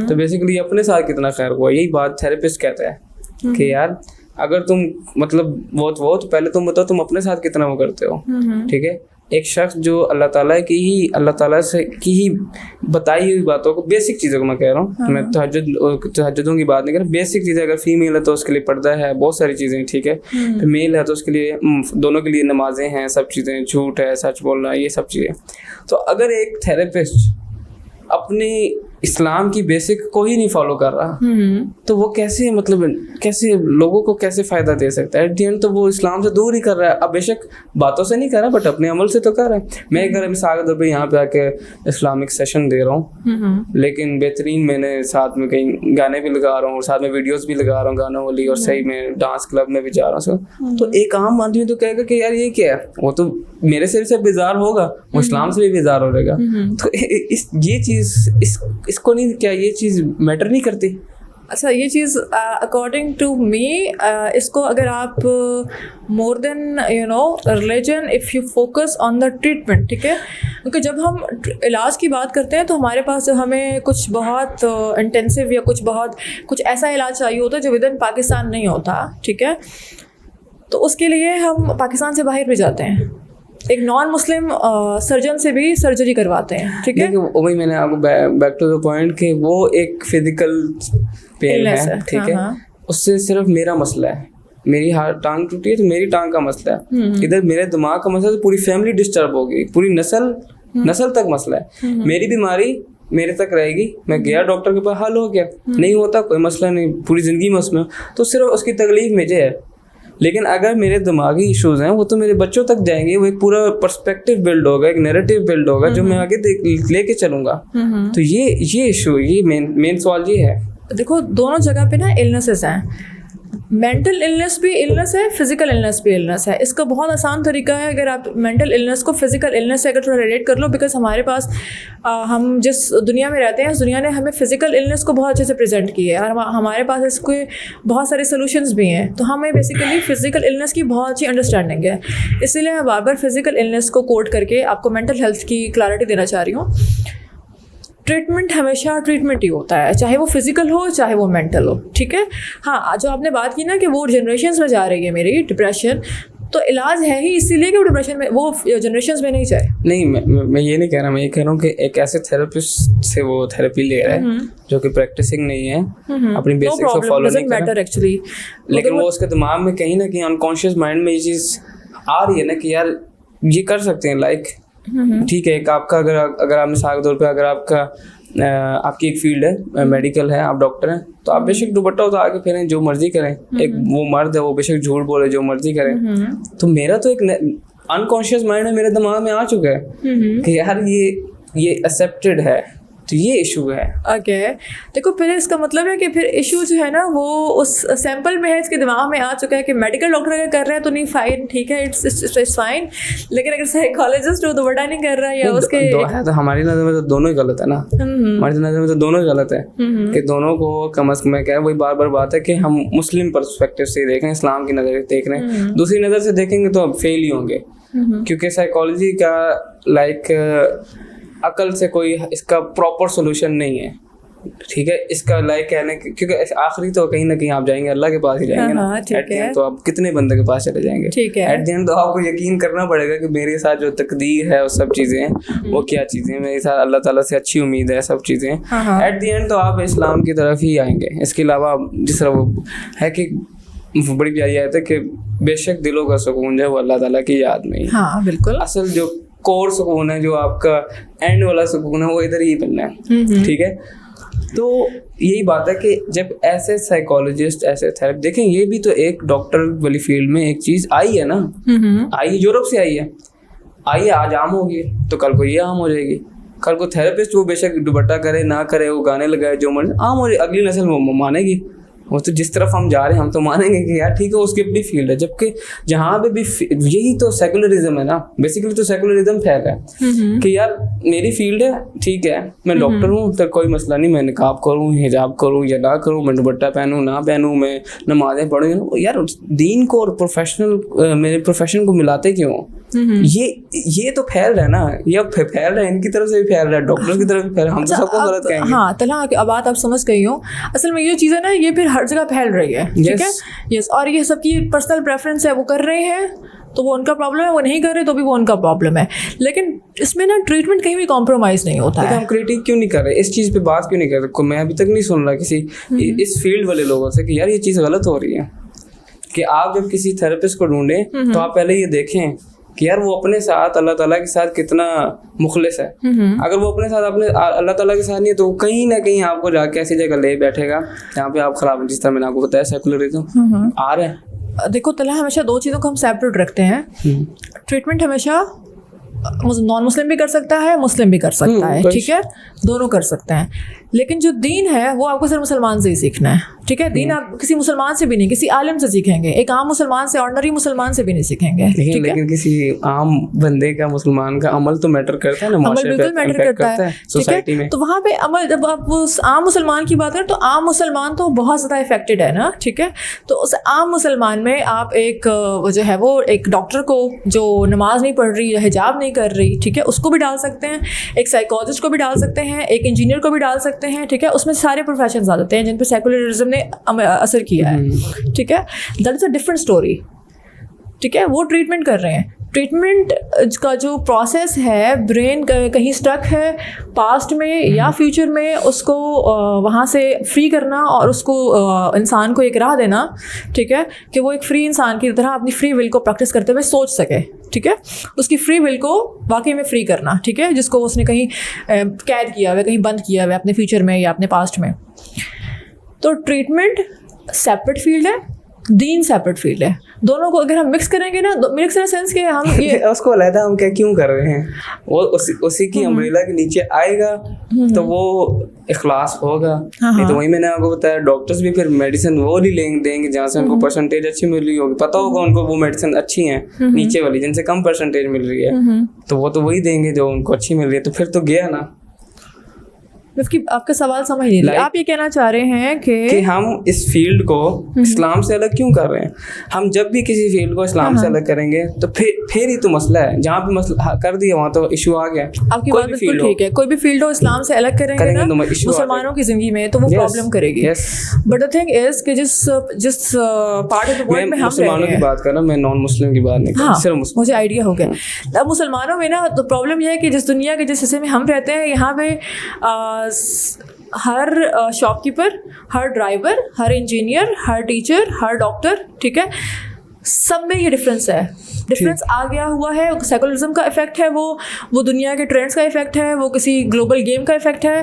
तो बेसिकली अपने साथ कितना खैर ख्वाह। यही बात थेरेपिस्ट कहता है कि यार अगर तुम मतलब वो तो पहले तुम बताओ तुम अपने साथ कितना वो करते हो। ठीक है, एक शख्स जो अल्लाह ताला से की ही बताई हुई बातों को, बेसिक चीज़ों को मैं कह रहा हूँ, मैं तहज्जुदों की बात नहीं कर रहा, बेसिक चीज़ें, अगर फीमेल है तो उसके लिए पर्दा है, बहुत सारी चीज़ें, ठीक है, फिर मेल है तो उसके लिए दोनों के लिए नमाजें हैं, सब चीज़ें, झूठ है, सच बोलना, ये सब चीज़ें। तो अगर एक थेरेपिस्ट अपने इस्लाम की बेसिक को ही नहीं फॉलो कर रहा तो वो कैसे कैसे लोगों को कैसे फ़ायदा दे सकता है? एट द एंड तो वो इस्लाम से दूर ही कर रहा है। अब बेशक बातों से नहीं कर रहा बट अपने अमल से तो कर रहा है। मैं अगर मिसाल के तौर पर यहाँ पे आके इस्लामिक सेशन दे रहा हूँ लेकिन बेहतरीन मैंने साथ में कहीं गाने भी लगा रहा हूँ, साथ में वीडियोज़ भी लगा रहा हूँ गानों वाली, और सही में डांस क्लब में भी जा रहा हूँ, तो एक आम आदमी तो कहेगा कि यार ये क्या है, वो तो मेरे से बेजार होगा, वो इस्लाम से भी बेजार हो रहेगा। तो ये चीज़ इसको नहीं, क्या ये चीज़ मैटर नहीं करती? अच्छा, ये चीज़ अकॉर्डिंग टू मी, इसको अगर आप more than religion, if you focus on the treatment, ठीक है, क्योंकि जब हम इलाज की बात करते हैं तो हमारे पास जब हमें कुछ बहुत इंटेंसिव या कुछ ऐसा इलाज चाहिए होता है जो विद इन पाकिस्तान नहीं होता, ठीक है, तो उसके लिए हम पाकिस्तान से बाहर भी जाते हैं, एक नॉन मुस्लिम सर्जन से भी सर्जरी करवाते हैं। ठीक है, वही मैंने आपको बैक टू द पॉइंट कि वो एक फिजिकल पेन है, ठीक है, उससे सिर्फ मेरा मसला है, मेरी टांग टूटी है तो मेरी टांग का मसला है, इधर मेरे दिमाग का मसला है तो पूरी फैमिली डिस्टर्ब होगी, पूरी नस्ल तक मसला है। मेरी बीमारी मेरे तक रहेगी, मैं गया डॉक्टर के पास, हल हो गया, नहीं होता कोई मसला नहीं, पूरी ज़िंदगी में उसमें, तो सिर्फ उसकी तकलीफ मुझे है। लेकिन अगर मेरे दिमागी इश्यूज हैं वो तो मेरे बच्चों तक जाएंगे, वो एक पूरा पर्सपेक्टिव बिल्ड होगा, एक नैरेटिव बिल्ड होगा जो मैं आगे लेके चलूँगा। तो ये इशू, ये मेन सवाल ये है। देखो, दोनों जगह पे ना इलनेसेस हैं, मेंटल इलनेस भी इलनेस है, फिजिकल इलनेस भी इलनेस है। इसका बहुत आसान तरीका है, अगर आप मेंटल इलनेस को फिजिकल इलनेस से अगर थोड़ा रिलेट कर लो, बिकॉज हमारे पास हम जिस दुनिया में रहते हैं उस दुनिया ने हमें फिजिकल इलनेस को बहुत अच्छे से प्रेजेंट किया है और हमारे पास इसके बहुत सारे सोल्यूशंस भी हैं, तो हमें बेसिकली फिजिकल इलनेस की बहुत अच्छी अंडरस्टैंडिंग है। इसीलिए मैं बार बार फिजिकल इलनेस को कोट करके आपको मेंटल हेल्थ की क्लैरिटी देना चाह रही हूँ। ट्रीटमेंट हमेशा ट्रीटमेंट ही होता है, चाहे वो फिजिकल हो चाहे वो मेंटल हो, ठीक है। हाँ, जो आपने बात की ना कि वो जनरेशन्स में जा रही है मेरी डिप्रेशन, तो इलाज है ही इसीलिए कि वो डिप्रेशन में, वो जनरेशन्स में नहीं जाए। नहीं, मैं ये नहीं कह रहा, मैं ये कह रहा हूँ कि एक ऐसे थेरेपिस्ट से वो थेरेपी ले रहा है जो कि प्रैक्टिसिंग नहीं है, अपनी बेसिक्स को फॉलो नहीं कर रहा एक्चुअली, लेकिन वो उसके दिमाग में कहीं ना कहीं अनकॉन्शियस माइंड में ये चीज़ आ रही है ना कि यार ये कर सकते हैं, लाइक ठीक है, एक आपका अगर आप मिसाल के तौर पे अगर आपका आपकी एक फील्ड है, मेडिकल है, आप डॉक्टर हैं, तो आप बेशक दुपट्टा उतार के फिरें, जो मर्जी करें। एक वो मर्द है, वो बेशक झूठ बोले, जो मर्जी करें। तो मेरा तो एक अनकॉन्शियस माइंड है, मेरे दिमाग में आ चुका है कि यार ये एक्सेप्टेड है, तो ये इशू है। ओके देखो, फिर इसका मतलब है कि फिर इशू जो है ना वो उस सैंपल में है, इसके दिमाग में आ चुका है कि मेडिकल डॉक्टर अगर कर रहे हैं तो नहीं, फाइन, ठीक है, इट्स फाइन। लेकिन अगर साइकोलॉजिस्ट हो तो बड़ा नहीं कर रहा है या उसके है, तो हमारी नज़र में तो दोनों ही गलत है ना। हमारी नज़र में तो दोनों ही गलत है कि दोनों को कम अज कम, मैं कह रहा हूँ वही बार बार बात है कि हम मुस्लिम पर्सपेक्टिव से देखें, इस्लाम की नज़र देख रहे हैं, दूसरी नज़र से देखेंगे तो अब फेल ही होंगे। क्योंकि साइकोलॉजी का अकल से कोई इसका प्रॉपर सोल्यूशन नहीं है, ठीक है। इसका कहने क्योंकि आखिरी तो कहीं ना कहीं आप जाएंगे, अल्लाह के पास ही जाएंगे ना। एट द एंड तो आप कितने बंदे के पास चले जाएंगे, ठीक है। एट द एंड तो आपको यकीन करना पड़ेगा कि मेरे साथ जो तकदीर है, वो सब चीज़ें हैं, वो क्या चीज़ें हैं, मेरे साथ अल्लाह ताला से अच्छी उम्मीद है, सब चीज़ें। एट द एंड तो आप इस्लाम की तरफ ही आएंगे। इसके अलावा जिस तरह वो है कि बड़ी प्यारी आयत है कि बेशक दिलों का सुकून जो है वो अल्लाह ताला की याद में ही। हाँ बिल्कुल। असल जो कोर सुकून है, जो आपका एंड वाला सुकून है, वो इधर ही बनना है, ठीक है। तो यही बात है कि जब ऐसे साइकोलॉजिस्ट, ऐसे थेरेपी, देखें ये भी तो एक डॉक्टर वाली फील्ड में एक चीज़ आई है ना, आई यूरोप से आई है, आज आम होगी तो कल को ये आम हो जाएगी। कल को थेरेपिस्ट वो बेशक दुपट्टा करे ना करे, वो गाने लगाए, जो मर्जी, आम हो जाए, अगली नस्ल वो मानेगी। वो तो जिस तरफ हम जा रहे हैं हम तो मानेंगे कि यार ठीक है, उसकी अपनी फील्ड है। जबकि जहाँ पे भी यही तो सेकुलरिज्म है ना, बेसिकली तो सेकुलरिज्म फैला है कि यार मेरी फील्ड है, ठीक है, मैं डॉक्टर हूँ तो कोई मसला नहीं, मैं निकाब करूँ, हिजाब करूँ या ना करूँ, मैं दुपट्टा पहनूँ ना पहनूँ, मैं नमाजें पढ़ूँ। यार दीन को और मेरे प्रोफेशन को मिलाते क्यों? ये तो फैल रहा है ना, ये फैल रहा है, इनकी तरफ से भी फैल रहा है, डॉक्टर की तरफ भी फैल रहा है, हम तो सबको गलत कहेंगे। हाँ तला अब बात आप समझ गई हो। असल में ये चीज़ है ना, ये फिर हर जगह फैल रही है, ठीक है। यस, और ये सबकी पर्सनल प्रेफरेंस है, वो कर रहे हैं तो वो उनका प्रॉब्लम है, वो नहीं कर रहे तो भी वो उनका प्रॉब्लम है। लेकिन इसमें ना ट्रीटमेंट कहीं भी कॉम्प्रोमाइज़ नहीं होता है। हम क्रिटिक क्यों नहीं कर रहे, इस चीज़ पे बात क्यों नहीं कर रहे? मैं अभी तक नहीं सुन रहा किसी इस फील्ड वाले लोगों से कि यार ये चीज़ गलत हो रही है। कि आप जब किसी थेरेपिस्ट को ढूंढें तो आप पहले ये देखें कि यार वो अपने साथ अल्लाह ताला के साथ कितना मुखलिस है। अगर वो अपने साथ अल्लाह ताला के साथ नहीं है तो कहीं ना कहीं आपको जाके ऐसी जगह ले बैठेगा जहाँ पे आप खराब, जिस तरह मैंने आपको बताया सेकुलरिज्म आ रहे हैं। देखो तला, हमेशा दो चीज़ों को हम सेपरेट रखते हैं। ट्रीटमेंट हमेशा नॉन मुस्लिम भी कर सकता है, मुस्लिम भी कर सकता है, ठीक है, दोनों कर सकते हैं। लेकिन जो दीन है वो आपको सिर्फ मुसलमान से ही सीखना है, ठीक है। दीन आप किसी मुसलमान से भी नहीं, किसी आलिम से सीखेंगे। एक आम मुसलमान से, ऑर्डिनरी मुसलमान से भी नहीं सीखेंगे। लेकिन किसी आम बंदे का, मुसलमान का अमल तो मैटर करता है ना, अमल बिल्कुल मैटर करता है सोसाइटी में। तो वहाँ पे अमल, जब आप उस आम मुसलमान की बात करें तो आम मुसलमान तो बहुत ज़्यादा इफेक्टेड है ना, ठीक है। तो उस आम मुसलमान में आप एक जो है वो एक डॉक्टर को जो नमाज नहीं पढ़ रही या हिजाब नहीं कर रही, ठीक है, उसको भी डाल सकते हैं, एक साइकोलॉजिस्ट को भी डाल सकते हैं, एक इंजीनियर को भी डाल सकते हैं, ठीक है। उसमें सारे प्रोफेशंस आ जाते हैं जिन पर सेकुलरिज्म ने असर किया है, ठीक है। That is a different story, ठीक है। वो ट्रीटमेंट कर रहे हैं। ट्रीटमेंट का जो प्रोसेस है, ब्रेन कहीं स्टक है पास्ट में या फ्यूचर में, उसको वहाँ से फ्री करना और उसको इंसान को एक राह देना, ठीक है, कि वो एक फ्री इंसान की तरह अपनी फ्री विल को प्रैक्टिस करते हुए सोच सके, ठीक है। उसकी फ्री विल को वाकई में फ्री करना, ठीक है, जिसको उसने कहीं कैद किया हुआ है, कहीं बंद किया हुआ है अपने फ्यूचर में या अपने पास्ट में। तो ट्रीटमेंट सेपरेट फील्ड है, दीन सेपरेट फील्ड है। दोनों को अगर हम मिक्स करेंगे ना, मिक्स इन सेंस कि हम ये उसको अलहदा हम क्या क्यों कर रहे हैं, वो उसी की अम्ब्रेला के नीचे आएगा तो वो इखलास होगा। नहीं तो वही मैंने आपको बताया, डॉक्टर्स भी फिर मेडिसिन वो नहीं देंगे जहाँ से उनको परसेंटेज अच्छी मिल रही होगी, पता होगा उनको वो मेडिसिन अच्छी हैं, नीचे वाली जिनसे कम परसेंटेज मिल रही है तो वो तो वही देंगे जो उनको अच्छी मिल रही है। तो फिर तो गया ना। आपका सवाल समझ नहीं लिया। आप ये कहना चाह रहे हैं कि हम इस फील्ड को इस्लाम से अलग क्यों कर रहे हैं? हम जब भी किसी फील्ड को इस्लाम से अलग करेंगे तो फिर ही तो मसला है। जहाँ पे मसला कर दिया वहाँ तो इशू आ गया। आपकी बात बिल्कुल ठीक है। कोई भी फील्ड हो इस्लाम से अलग करेंगे ना मुसलमानों की जिंदगी में तो वो प्रॉब्लम करेगी। बट द थिंग इज कि जिस पार्ट ऑफ द वर्ल्ड में हम मुसलमानों की बात कर रहा हूँ, मैं नॉन मुस्लिम की बात नहीं कर रहा। सिर्फ मुझे आइडिया हो गया। अब मुसलमानों में ना तो प्रॉब्लम यह है कि जिस दुनिया के जिस हिस्से में हम रहते हैं यहाँ पे हर शॉपकीपर, हर ड्राइवर, हर इंजीनियर, हर टीचर, हर डॉक्टर, ठीक है, सब में ये डिफरेंस है। डिफरेंस आ गया हुआ है। सेकुलरिज्म का इफेक्ट है, वो दुनिया के ट्रेंड्स का इफेक्ट है, वो किसी ग्लोबल गेम का इफेक्ट है।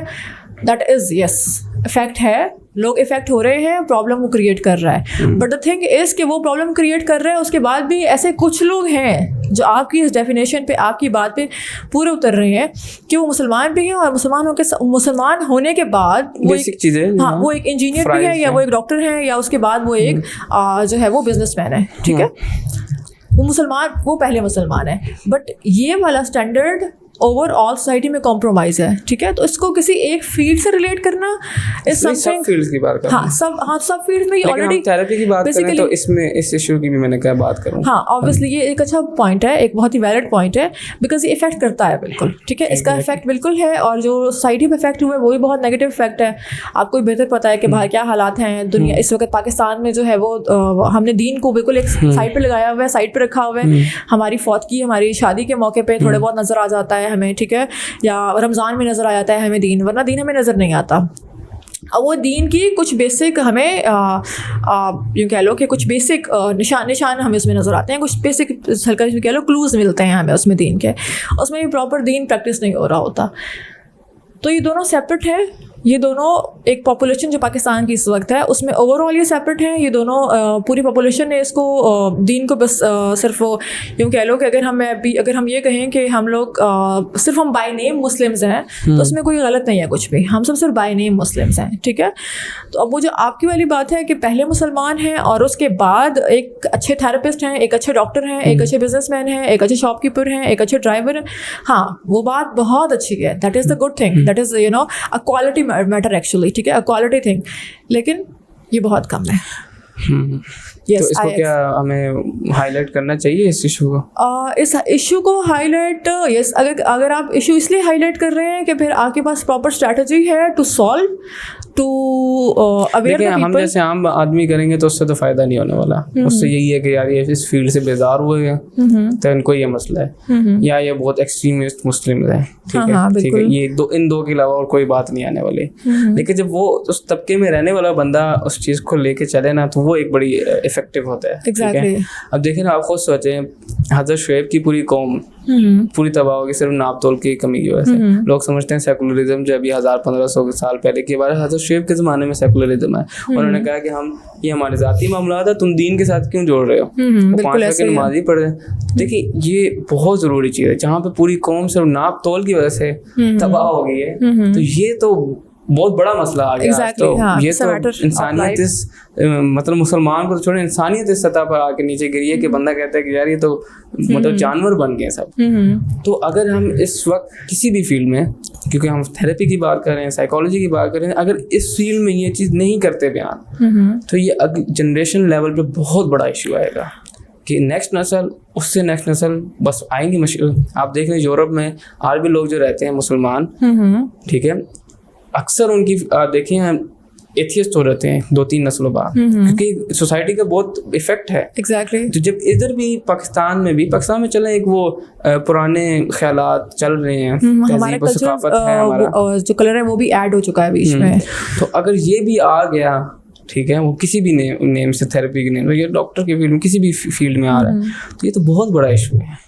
दैट इज़ यस इफेक्ट है, लोग इफेक्ट हो रहे हैं, प्रॉब्लम वो क्रिएट कर रहा है। बट द थिंग इज़ कि वो प्रॉब्लम क्रिएट कर रहे हैं, उसके बाद भी ऐसे कुछ लोग हैं जो आपकी इस डेफिनेशन पे, आपकी बात पे पूरे उतर रहे हैं कि वो मुसलमान भी हैं और मुसलमान होने के बाद वो एक चीज़ें, हाँ, वो एक इंजीनियर भी है, या वो एक डॉक्टर है, या उसके बाद वो एक जो है वो बिजनेसमैन है, ठीक है। वो पहले मुसलमान है, बट ये वाला स्टैंडर्ड ओवरऑल सोसाइटी में कॉम्प्रोमाइज़ है, ठीक है। तो इसको किसी एक फील्ड से रिलेट करना इज समथिंग, सब फील्ड्स की बात करना, सब फील्ड में ऑलरेडी थेरेपी की बात करें तो इसमें इस इशू की भी मैंने क्या बात करूं। हाँ, ऑब्वियसली ये एक अच्छा पॉइंट है, एक बहुत ही वैलिड पॉइंट है, बिकॉज ये इफेक्ट करता है, बिल्कुल, ठीक है। इसका इफेक्ट बिल्कुल है, और जो सोसाइटी में इफेक्ट हुआ है वो भी बहुत नेगेटिव इफेक्ट है। आपको बेहतर पता है कि भाई क्या हालात हैं दुनिया इस वक्त पाकिस्तान में, जो है वो हमने दीन को बिल्कुल एक साइड पे लगाया हुआ है, साइड पे रखा हुआ है। हमारी फौत की, हमारी शादी के मौके पे थोड़े बहुत नज़र आ जाता है हमें, ठीक है, या रमज़ान में नज़र आ जाता है हमें दीन, वरना दीन हमें नज़र नहीं आता। अब वो दीन की कुछ बेसिक हमें यूँ कह लो कि कुछ बेसिक निशान हमें उसमें नज़र आते हैं, कुछ बेसिक हल्का कह लो क्लूज़ मिलते हैं हमें उसमें दीन के, उसमें भी प्रॉपर दीन प्रैक्टिस नहीं हो रहा होता। तो ये दोनों सेपरेट है, ये दोनों एक पॉपुलेशन जो पाकिस्तान की इस वक्त है उसमें ओवरऑल ये सेपरेट हैं। ये दोनों पूरी पॉपुलेशन ने इसको दीन को बस सिर्फ यूँ कह लो कि अगर हम ये कहें कि हम लोग सिर्फ हम बाय नेम मुस्लिम्स हैं, तो उसमें कोई गलत नहीं है कुछ भी, हम सब सिर्फ बाय नेम मुस्लिम्स हैं, ठीक है। तो अब वो जो आपकी वाली बात है कि पहले मुसलमान हैं और उसके बाद एक अच्छे थेरेपिस्ट हैं, एक अच्छे डॉक्टर हैं, एक अच्छे बिजनेसमैन हैं, एक अच्छे शॉपकीपर हैं, एक अच्छे ड्राइवर हैं, हाँ, वो बात बहुत अच्छी है। That is the good thing, that is a quality matter actually, ठीक है, अ क्वालिटी थिंग। लेकिन ये बहुत कम है। Yes, तो इसको क्या हमें हाईलाइट करना चाहिए इस इशू को? इस इशू को हाईलाइट, यस, अगर आप इशू इसलिए हाईलाइट कर रहे हैं कि फिर आपके पास प्रॉपर स्ट्रैटेजी है to solve, to aware the people. हम जैसे आम आदमी करेंगे तो उससे तो फ़ायदा नहीं होने वाला। उससे यही है कि यार ये इस फील्ड से बेजार हुए हैं, तो इनको ये मसला है, या ये बहुत एक्सट्रीमिस्ट मुस्लिम है, ठीक है, ये इन दो के अलावा और कोई बात नहीं आने वाली। लेकिन जब वो उस तबके में रहने वाला बंदा उस चीज़ को लेके चले ना, तो वो एक बड़ी इफेक्टिव होता है। Exactly. अब देखें ना, आप खुद सोचें, हज़रत शुएब की पूरी कौम पूरी तबाह होगी सिर्फ नाप तोल की कमी की वजह से। लोग समझते हैं सेकुलरिज्म जो अभी 1000-1500 साल पहले की बात है, हज़रत शुएब के ज़माने में सेकुलरिज्म है। उन्होंने कहा कि ये हमारे ज़ाती मामला था, तुम दीन के साथ क्यों जोड़ रहे हो, 5 वक्त की नमाज ही पढ़ रहे हैं। देखिए, ये बहुत ज़रूरी चीज़ है। जहाँ पे पूरी कौम सिर्फ नाप तोल की वजह से तबाह हो गई है, तो ये तो बहुत बड़ा मसला आ गया। Exactly, तो हाँ, ये तो इंसानियत इस मतलब मुसलमान को छोड़े इंसानियत इस सतह पर आके नीचे गिरी है कि बंदा कहता है कि यार ये तो मतलब जानवर बन गए सब। तो अगर हम इस वक्त किसी भी फील्ड में, क्योंकि हम थेरेपी की बात कर रहे हैं, साइकोलॉजी की बात कर रहे हैं, अगर इस फील्ड में ये चीज़ नहीं करते बयान, तो ये जनरेशन लेवल पे बहुत बड़ा इशू आएगा कि नेक्स्ट नस्ल उससे नेक्स्ट नस्ल बस आएंगी मुश्किल। आप देख रहे हैं यूरोप में अरबी लोग जो रहते हैं मुसलमान, ठीक है, अक्सर उनकी देखें हम एथियस्ट हो रहते हैं 2-3 नस्लों बाद, क्योंकि सोसाइटी का बहुत इफेक्ट है। Exactly. तो जब इधर भी पाकिस्तान में चले एक वो पुराने ख्यालात चल रहे हैं, हमारा कल्चर जो कलर है वो भी ऐड हो चुका है बीच में। तो अगर ये भी आ गया, ठीक है, वो किसी भी नेम से, थेरेपी के नेम, ये डॉक्टर की फील्ड में किसी भी फील्ड में आ रहा है, तो ये तो बहुत बड़ा इशू है।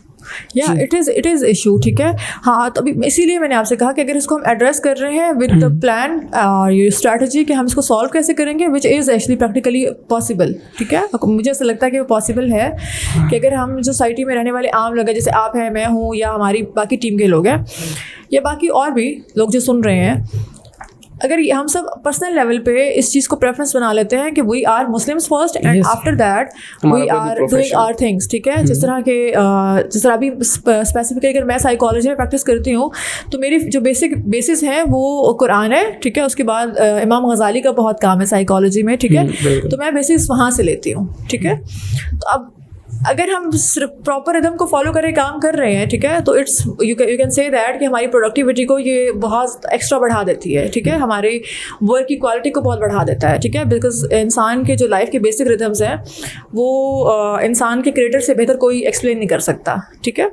या इट इज़ इशू, ठीक है। हाँ, तो अभी इसीलिए मैंने आपसे कहा कि अगर इसको हम एड्रेस कर रहे हैं विद द प्लान, ये स्ट्रैटेजी कि हम इसको सॉल्व कैसे करेंगे, which is actually practically possible, ठीक है। मुझे ऐसा लगता है कि वो पॉसिबल है कि अगर हम जो सोसाइटी में रहने वाले आम लोग हैं, जैसे आप हैं, मैं हूँ, या हमारी बाकी टीम के लोग हैं, या बाकी और भी लोग जो सुन रहे हैं, अगर हम सब पर्सनल लेवल पे इस चीज़ को प्रेफरेंस बना लेते हैं कि we are Muslims first and after that we are doing our things, ठीक है। जिस तरह अभी स्पेसिफिकली अगर मैं साइकोलॉजी में प्रैक्टिस करती हूँ, तो मेरी जो बेसिस हैं वो कुरान है, ठीक है। उसके बाद इमाम गज़ाली का बहुत काम है साइकोलॉजी में, ठीक है। तो मैं बेसिस वहाँ से लेती हूँ, ठीक है। तो अब अगर हम सिर्फ प्रॉपर रिदम को फॉलो करके काम कर रहे हैं, ठीक है, तो it's you can say that कि हमारी प्रोडक्टिविटी को ये बहुत एक्स्ट्रा बढ़ा देती है, ठीक है। हमारे वर्क की क्वालिटी को बहुत बढ़ा देता है, ठीक है, बिकॉज इंसान के जो लाइफ के बेसिक रिदम्स हैं वो इंसान के क्रिएटर से बेहतर कोई एक्सप्लेन नहीं कर सकता, ठीक है।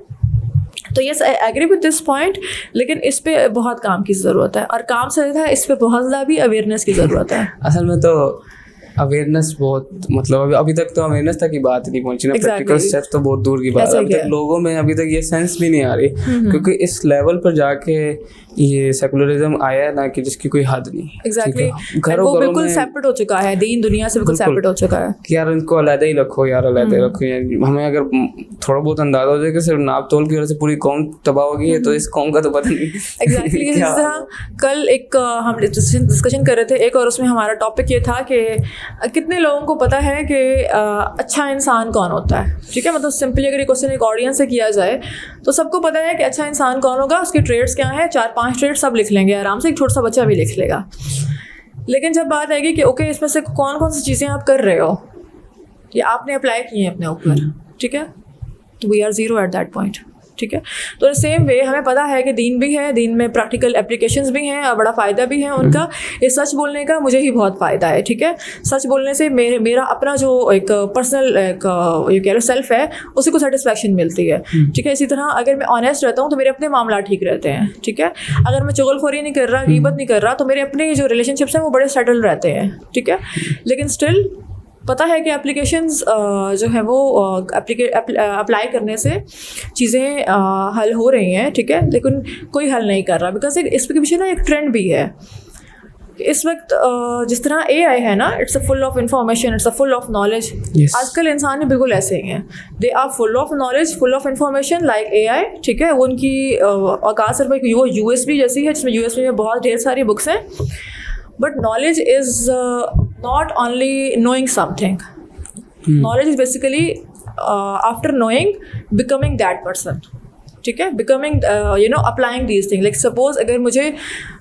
तो yes, I agree with this point, लेकिन इस पे बहुत काम की ज़रूरत है, और काम से ज़्यादा इस पे बहुत ज़्यादा भी अवेयरनेस की ज़रूरत है। असल में तो अवेयरनेस बहुत, मतलब अभी तक तो अवेयरनेस तक की बात नहीं पहुंची ना, Exactly. प्रैक्टिकल स्टेप्स तो बहुत दूर की बात है। अभी तक लोगों में अभी तक ये सेंस भी नहीं आ रही, क्योंकि इस लेवल पर जाके ये सेकुलरिज्म आया है ना कि जिसकी कोई हद नहीं। एग्जैक्टली, घरों वो बिल्कुल में सेपरेट हो चुका है, दीन दुनिया से बिल्कुल सेपरेट हो चुका है कि यार इनको अलग ही रखो, यार अलग ही रखो। यार हमें अगर थोड़ा बहुत अंदाजा हो जाए कि सिर्फ नाप तोल की वजह से पूरी कौम तबाह होगी है, तो इस कौम का तो पता नहीं। एग्जैक्टली इस तरह कल एक हम डिस्कशन कर रहे थे एक, और उसमें हमारा टॉपिक ये था कि कितने लोगों को पता है कि अच्छा इंसान कौन होता है। ठीक है, मतलब सिंपली अगर ये क्वेश्चन एक ऑडियंस से किया जाए तो सबको पता है कि अच्छा इंसान कौन होगा, उसके ट्रेड्स क्या हैं, 4-5 ट्रेड्स सब लिख लेंगे आराम से, एक छोटा सा बच्चा भी लिख लेगा। लेकिन जब बात आएगी कि ओके इसमें से कौन कौन सी चीज़ें आप कर रहे हो या आपने अप्लाई की हैं अपने ऊपर, ठीक है, तो we are zero at that point. ठीक है, तो सेम वे हमें पता है कि दीन भी है, दीन में प्रैक्टिकल एप्लीकेशंस भी हैं और बड़ा फ़ायदा भी है उनका। ये सच बोलने का मुझे ही बहुत फ़ायदा है। ठीक है, सच बोलने से मेरा अपना जो एक पर्सनल एक ये कह लो सेल्फ है, उसी को सेटिस्फैक्शन मिलती है। ठीक है, इसी तरह अगर मैं ऑनेस्ट रहता हूँ तो मेरे अपने मामला ठीक रहते हैं। ठीक है, अगर मैं चुगलखोरी नहीं कर रहा, गीबत नहीं कर रहा, तो मेरे अपने जो रिलेशनशिप्स हैं वो बड़े सेटल रहते हैं। ठीक है, लेकिन स्टिल पता है कि एप्लीकेशंस जो है वो अप्लाई करने से चीज़ें हल हो रही हैं। ठीक है, लेकिन कोई हल नहीं कर रहा, बिकॉज इसके पीछे ना एक ट्रेंड भी है। इस वक्त जिस तरह AI है ना, it's a full of information, it's a full of knowledge. आजकल इंसान भी बिल्कुल ऐसे ही हैं, they are full of knowledge, full of information like AI। ठीक है, वो उनकी औकात सिर्फ वो USB जैसी है, जिसमें USB में बहुत ढेर सारी बुक्स हैं। But knowledge is not only knowing something. Knowledge is basically after knowing, becoming that person. ठीक है, becoming applying these things. Like suppose अगर मुझे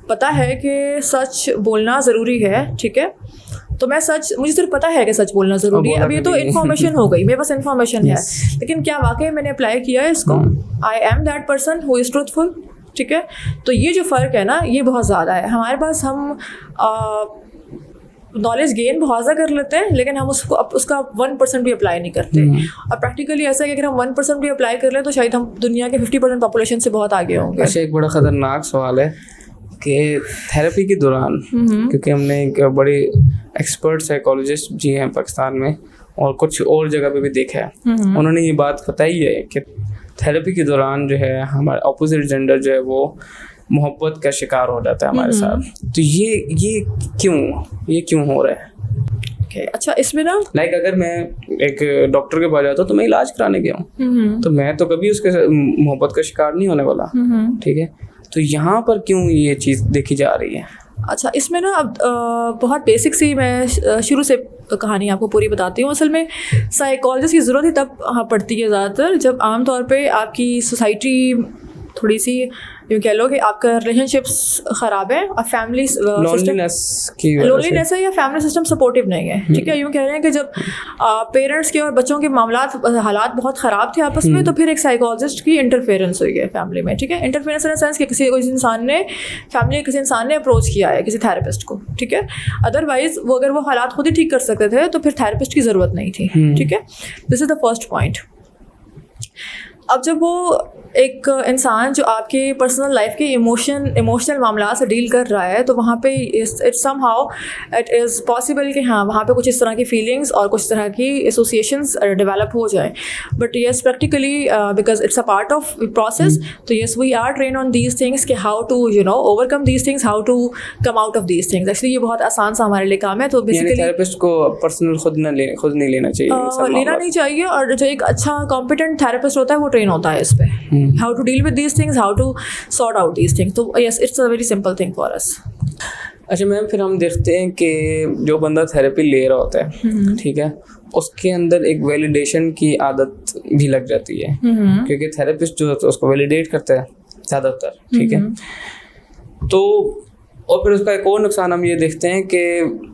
पता है कि सच बोलना ज़रूरी है, ठीक है, तो मैं मुझे सिर्फ पता है कि सच बोलना ज़रूरी है। अब ये तो इन्फॉर्मेशन हो गई, मेरे पास इन्फॉर्मेशन है, लेकिन क्या वाकई मैंने अप्लाई किया है इसको? I am that person who is truthful. ठीक है, तो ये जो फ़र्क है ना, ये बहुत ज़्यादा है हमारे पास। हम नॉलेज गेन बहुत ज़्यादा कर लेते हैं, लेकिन हम उसका 1% भी अप्लाई नहीं करते। और प्रैक्टिकली ऐसा है कि अगर हम 1% भी अप्लाई कर लें तो शायद हम दुनिया के 50% पॉपुलेशन से बहुत आगे होंगे। अच्छा, एक बड़ा ख़तरनाक सवाल है कि थेरेपी के दौरान, क्योंकि हमने एक बड़ी एक्सपर्ट साइकोलॉजिस्ट जी हैं पाकिस्तान में और कुछ और जगह पे भी देखा है, उन्होंने ये बात बताई है कि थेरेपी के दौरान जो है हमारे ऑपोजिट जेंडर जो है वो मोहब्बत का शिकार हो जाता है हमारे साथ। तो ये क्यों हो रहा है? Okay, अच्छा, इसमें ना अगर मैं एक डॉक्टर के पास जाता हूँ तो मैं इलाज कराने गया हूँ, तो मैं तो कभी उसके मोहब्बत का शिकार नहीं होने वाला। ठीक है, तो यहाँ पर क्यों ये चीज़ देखी जा रही है? अच्छा, इसमें ना अब बहुत बेसिक सी मैं शुरू से कहानी आपको पूरी बताती हूँ। असल में साइकोलॉजिस्ट की ज़रूरत ही तब पड़ती है ज़्यादातर जब आम तौर पे आपकी सोसाइटी थोड़ी सी यूँ कह लो कि आपका रिलेशनशिप्स ख़राब है और फैमिली लोनलीनेस है या फैमिली सिस्टम सपोर्टिव नहीं है। ठीक है, यूँ कह रहे हैं कि जब पेरेंट्स के और बच्चों के हालात बहुत ख़राब थे आपस में, तो फिर एक साइकोलॉजिस्ट की इंटरफेरेंस हुई है फैमिली में। ठीक है, इंटरफेरेंस इन सेंस कि किसी इंसान ने अप्रोच किया है किसी थेरेपिस्ट को। ठीक है, अदरवाइज वो अगर वो हालात खुद ही ठीक कर सकते थे तो फिर थेरेपिस्ट की ज़रूरत नहीं थी। ठीक है, this is the first point. अब जब वो एक इंसान जो आपके पर्सनल लाइफ के इमोशनल मामला से डील कर रहा है, तो वहाँ पे it somehow it is possible कि हाँ वहाँ पे कुछ इस तरह की फीलिंग्स और कुछ तरह की एसोसिएशंस डेवलप हो जाए। But yes, practically because it's a part of process, तो yes we are train on these things कि how to overcome these things, how to come out of these things. Actually ये बहुत आसान सा हमारे लिए काम है। तो बेसिकली थेरेपिस्ट को पर्सनल खुद नहीं लेना चाहिए, और जो एक अच्छा कॉम्पिटेंट थेरेपिस्ट होता है वो ट्रेन होता है इस पर, how to deal with these things, how to sort out these things. So yes, it's a very simple thing for us. अच्छा मैम, फिर हम देखते हैं कि जो बंदा थेरेपी ले रहा होता है, ठीक है, उसके अंदर एक वैलिडेशन की आदत भी लग जाती है, क्योंकि थेरेपिस्ट जो होता है उसको वैलिडेट करता है ज़्यादातर। ठीक है, तो और फिर उसका एक और नुकसान हम ये देखते हैं कि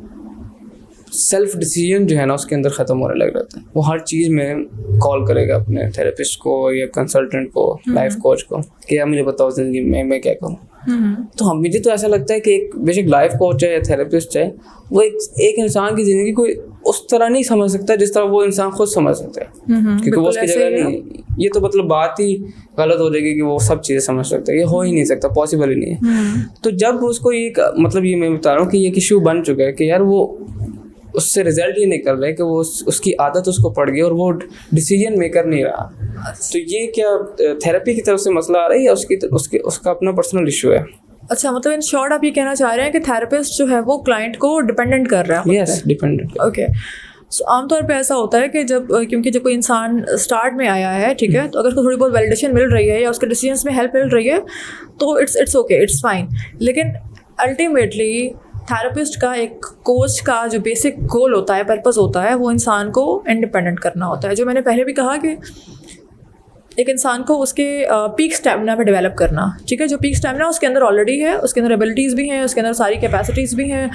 सेल्फ डिसीजन जो है ना उसके अंदर ख़त्म होने लग जाता है। वो हर चीज़ में कॉल करेगा अपने थेरेपिस्ट को या कंसल्टेंट को, लाइफ कोच को, कि यार मुझे बताओ ज़िंदगी में मैं क्या करूँ। तो मुझे तो ऐसा लगता है कि एक बेशक लाइफ कोच है या थेरेपिस्ट है, वो एक इंसान की ज़िंदगी को उस तरह नहीं समझ सकता जिस तरह वो इंसान खुद समझ सकता है, क्योंकि वो उसकी जगह नहीं। ये तो मतलब बात ही गलत हो जाएगी कि वो सब चीज़ें समझ सकता है, ये हो ही नहीं सकता, पॉसिबल ही नहीं है। तो जब उसको ये मतलब ये मैं बता रहा हूँ कि ये इशू बन चुका है कि यार वो उससे रिजल्ट ये निकल रहा है कि वो उसकी आदत उसको पड़ गई और वो डिसीजन मेकर नहीं रहा। तो ये क्या थेरेपी की तरफ से मसला आ रहा है या उसका अपना पर्सनल इशू है? अच्छा, मतलब इन शॉर्ट आप ये कहना चाह रहे हैं कि थेरेपिस्ट जो है वो क्लाइंट को डिपेंडेंट कर रहा है? Yes, dependent. ओके। सो आमतौर पे ऐसा होता है कि क्योंकि जब कोई इंसान स्टार्ट में आया है, ठीक है, तो अगर उसको थोड़ी बहुत वैलिडेशन मिल रही है या उसके डिसीजंस में हेल्प मिल रही है तो इट्स ओके, इट्स फाइन। लेकिन अल्टीमेटली थेरेपिस्ट का, एक कोच का जो बेसिक गोल होता है, पर्पस होता है, वो इंसान को इंडिपेंडेंट करना होता है। जो मैंने पहले भी कहा कि एक इंसान को उसके पीक स्टैमिना पे डेवलप करना, ठीक है। जो पीक स्टैमिना उसके अंदर ऑलरेडी है, उसके अंदर एबिलिटीज़ भी हैं, उसके अंदर सारी कैपेसिटीज़ भी हैं,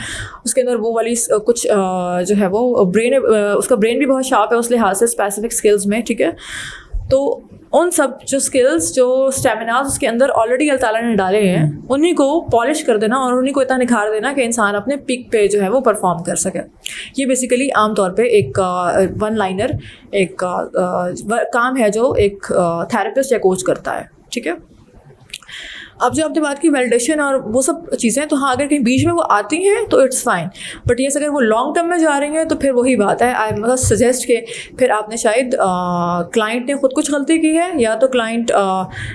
उसके अंदर वो वाली कुछ जो है वो ब्रेन, उसका ब्रेन भी बहुत शार्प है उस लिहाज से स्पेसिफिक स्किल्स में, ठीक है। तो उन सब जो स्किल्स, जो स्टेमिनाज उसके अंदर ऑलरेडी अल्लाह ताला ने डाले हैं, उन्हीं को पॉलिश कर देना और उन्हीं को इतना निखार देना कि इंसान अपने पीक पे जो है वो परफॉर्म कर सके। ये बेसिकली आम तौर पे एक वन लाइनर एक काम है जो एक थेरेपिस्ट या कोच करता है, ठीक है। अब जो आपने बात की वैलिडेशन और वो सब चीज़ें, तो हाँ, अगर कहीं बीच में वो आती हैं तो इट्स फाइन, बट ये अगर वो लॉन्ग टर्म में जा रही हैं तो फिर वही बात है, आई मतलब सजेस्ट के फिर आपने शायद क्लाइंट ने खुद कुछ गलती की है या तो क्लाइंट,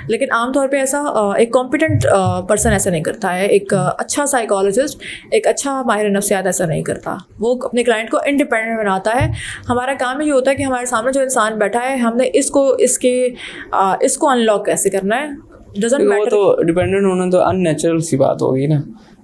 लेकिन आमतौर पे ऐसा एक कॉम्पिटेंट पर्सन ऐसा नहीं करता है, एक अच्छा साइकोलॉजिस्ट, एक अच्छा माहिर नफ्सियात ऐसा नहीं करता। वो अपने क्लाइंट को इंडिपेंडेंट बनाता है। हमारा काम ये होता है कि हमारे सामने जो इंसान बैठा है, हमने इसको अनलॉक कैसे करना है। वो तो डिपेंडेंट होना तो अननेचुरल सी बात होगी ना,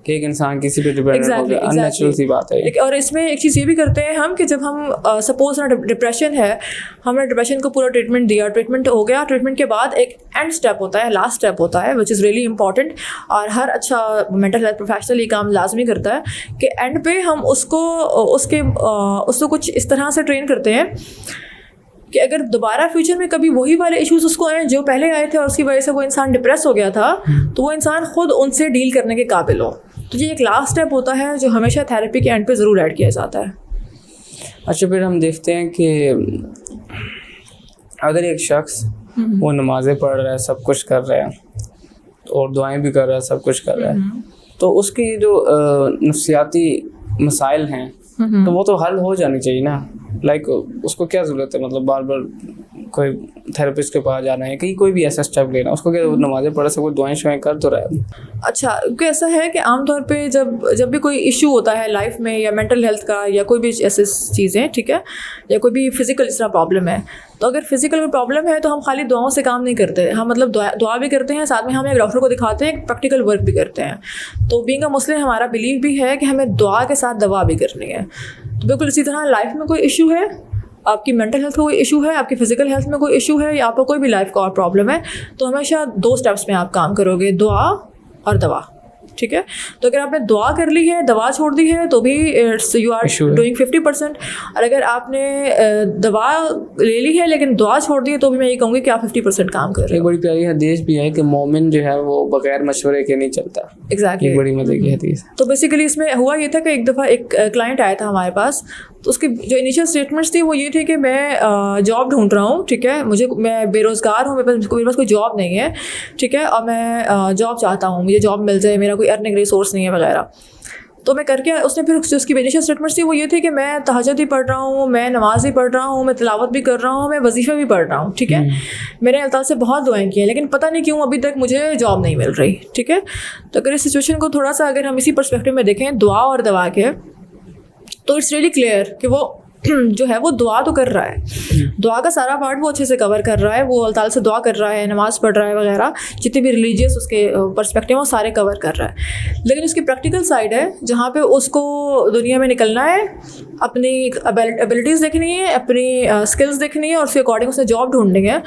कि एक इंसान किसी पे डिपेंडेंट हो गया, अननेचुरल सी बात है। और इसमें एक चीज़ ये भी करते हैं हम कि जब हम सपोज ना डिप्रेशन है, हमने डिप्रेशन को पूरा ट्रीटमेंट दिया, ट्रीटमेंट हो गया, ट्रीटमेंट के बाद एक एंड स्टेप होता है, लास्ट स्टेप होता है, विच इज़ रियली इंपॉर्टेंट, और हर अच्छा मेंटल हेल्थ प्रोफेशनल ये काम लाजमी करता है कि एंड पे हम उसको कुछ इस तरह से ट्रेन करते हैं कि अगर दोबारा फ्यूचर में कभी वही वाले इश्यूज उसको आए जो पहले आए थे और उसकी वजह से वो इंसान डिप्रेस हो गया था, तो वो इंसान खुद उनसे डील करने के काबिल हो। तो ये एक लास्ट स्टेप होता है जो हमेशा थेरेपी के एंड पे ज़रूर ऐड किया जाता है। अच्छा, फिर हम देखते हैं कि अगर एक शख्स वो नमाज़ें पढ़ रहा है, सब कुछ कर रहा है और दुआएं भी कर रहा है, सब कुछ कर रहा है, तो उसकी जो नफ्सियाती मसाइल हैं तो वो तो हल हो जानी चाहिए ना। लाइक उसको क्या ज़रूरत है, मतलब बार बार कोई थेरेपिस्ट के पास जाना है, कहीं कोई भी ऐसा स्टेप लेना, उसको क्या नमाज़ें पढ़ सकते, दुआएं शुआएं कर तो रहा है। अच्छा, क्योंकि ऐसा है कि आमतौर पे जब भी कोई इशू होता है लाइफ में, या मेंटल हेल्थ का या कोई भी ऐसी चीज़ें, ठीक है, या कोई भी फिजिकल इस तरह प्रॉब्लम है, तो अगर फिजिकल में प्रॉब्लम है तो हम खाली दुआओं से काम नहीं करते, हम मतलब दुआ भी करते हैं, साथ में हम एक डॉक्टर को दिखाते हैं, एक प्रैक्टिकल वर्क भी करते हैं। तो बीइंग अ मुस्लिम हमारा बिलीव भी है कि हमें दुआ के साथ दवा भी करनी है। तो बिल्कुल इसी तरह लाइफ में कोई इशू है, आपकी मेंटल हेल्थ का कोई इशू है, आपकी फिजिकल हेल्थ में कोई इशू है, या आपको कोई भी लाइफ का और प्रॉब्लम है, तो हमेशा 2 स्टेप्स में आप काम करोगे, दुआ और दवा, ठीक है। तो अगर आपने दुआ कर ली है, दवा छोड़ दी है, तो भी यू आर डूइंग 50%। और अगर आपने दवा ले ली है लेकिन दुआ छोड़ दी है, तो भी मैं ये कहूँगी कि आप 50% काम कर रहे हो। एक बड़ी प्यारी हदीस भी है कि मोमिन जो है वो बगैर मशवरे के नहीं चलता। एग्जैक्टली, एक बड़ी मजे की हदीस। तो बेसिकली इसमें हुआ ये था कि एक दफ़ा एक क्लाइंट आया था हमारे पास, तो उसकी जो इनिशियल स्टेटमेंट्स थी वो ये थी कि मैं जॉब ढूंढ रहा हूँ, ठीक है, मैं बेरोज़गार हूँ, मेरे पास कोई जॉब नहीं है, ठीक है, और मैं जॉब चाहता हूँ, मुझे जॉब मिल जाए, मेरा कोई अर्निंग रिसोर्स नहीं है वगैरह। तो मैं करके उसने फिर जो उसकी इनिशियल स्टेटमेंट्स थी वो ये थी कि मैं तहज्जुद भी पढ़ रहा हूँ, मैं नमाज भी पढ़ रहा हूँ, मैं तिलावत भी कर रहा हूँ, मैं वजीफ़ा भी पढ़ रहा हूँ, ठीक है, मैंने अल्लाह से बहुत दुआएं की हैं, लेकिन पता नहीं क्यों अभी तक मुझे जॉब नहीं मिल रही, ठीक है। तो अगर इस सिचुएशन को थोड़ा सा अगर हम इसी पर्सपेक्टिव में देखें दुआ और दवा के, तो इट्स रियली क्लियर कि वो जो है वो दुआ तो कर रहा है, दुआ का सारा पार्ट वो अच्छे से कवर कर रहा है, वो अल्लाह ताला से दुआ कर रहा है, नमाज़ पढ़ रहा है वगैरह, जितने भी रिलीजियस उसके पर्सपेक्टिव वो सारे कवर कर रहा है। लेकिन उसकी प्रैक्टिकल साइड है जहाँ पे उसको दुनिया में निकलना है, अपनी एबिलिटीज़ देखनी है, अपनी स्किल्स देखनी है और उसके अकॉर्डिंग उसने जॉब ढूंढनी है,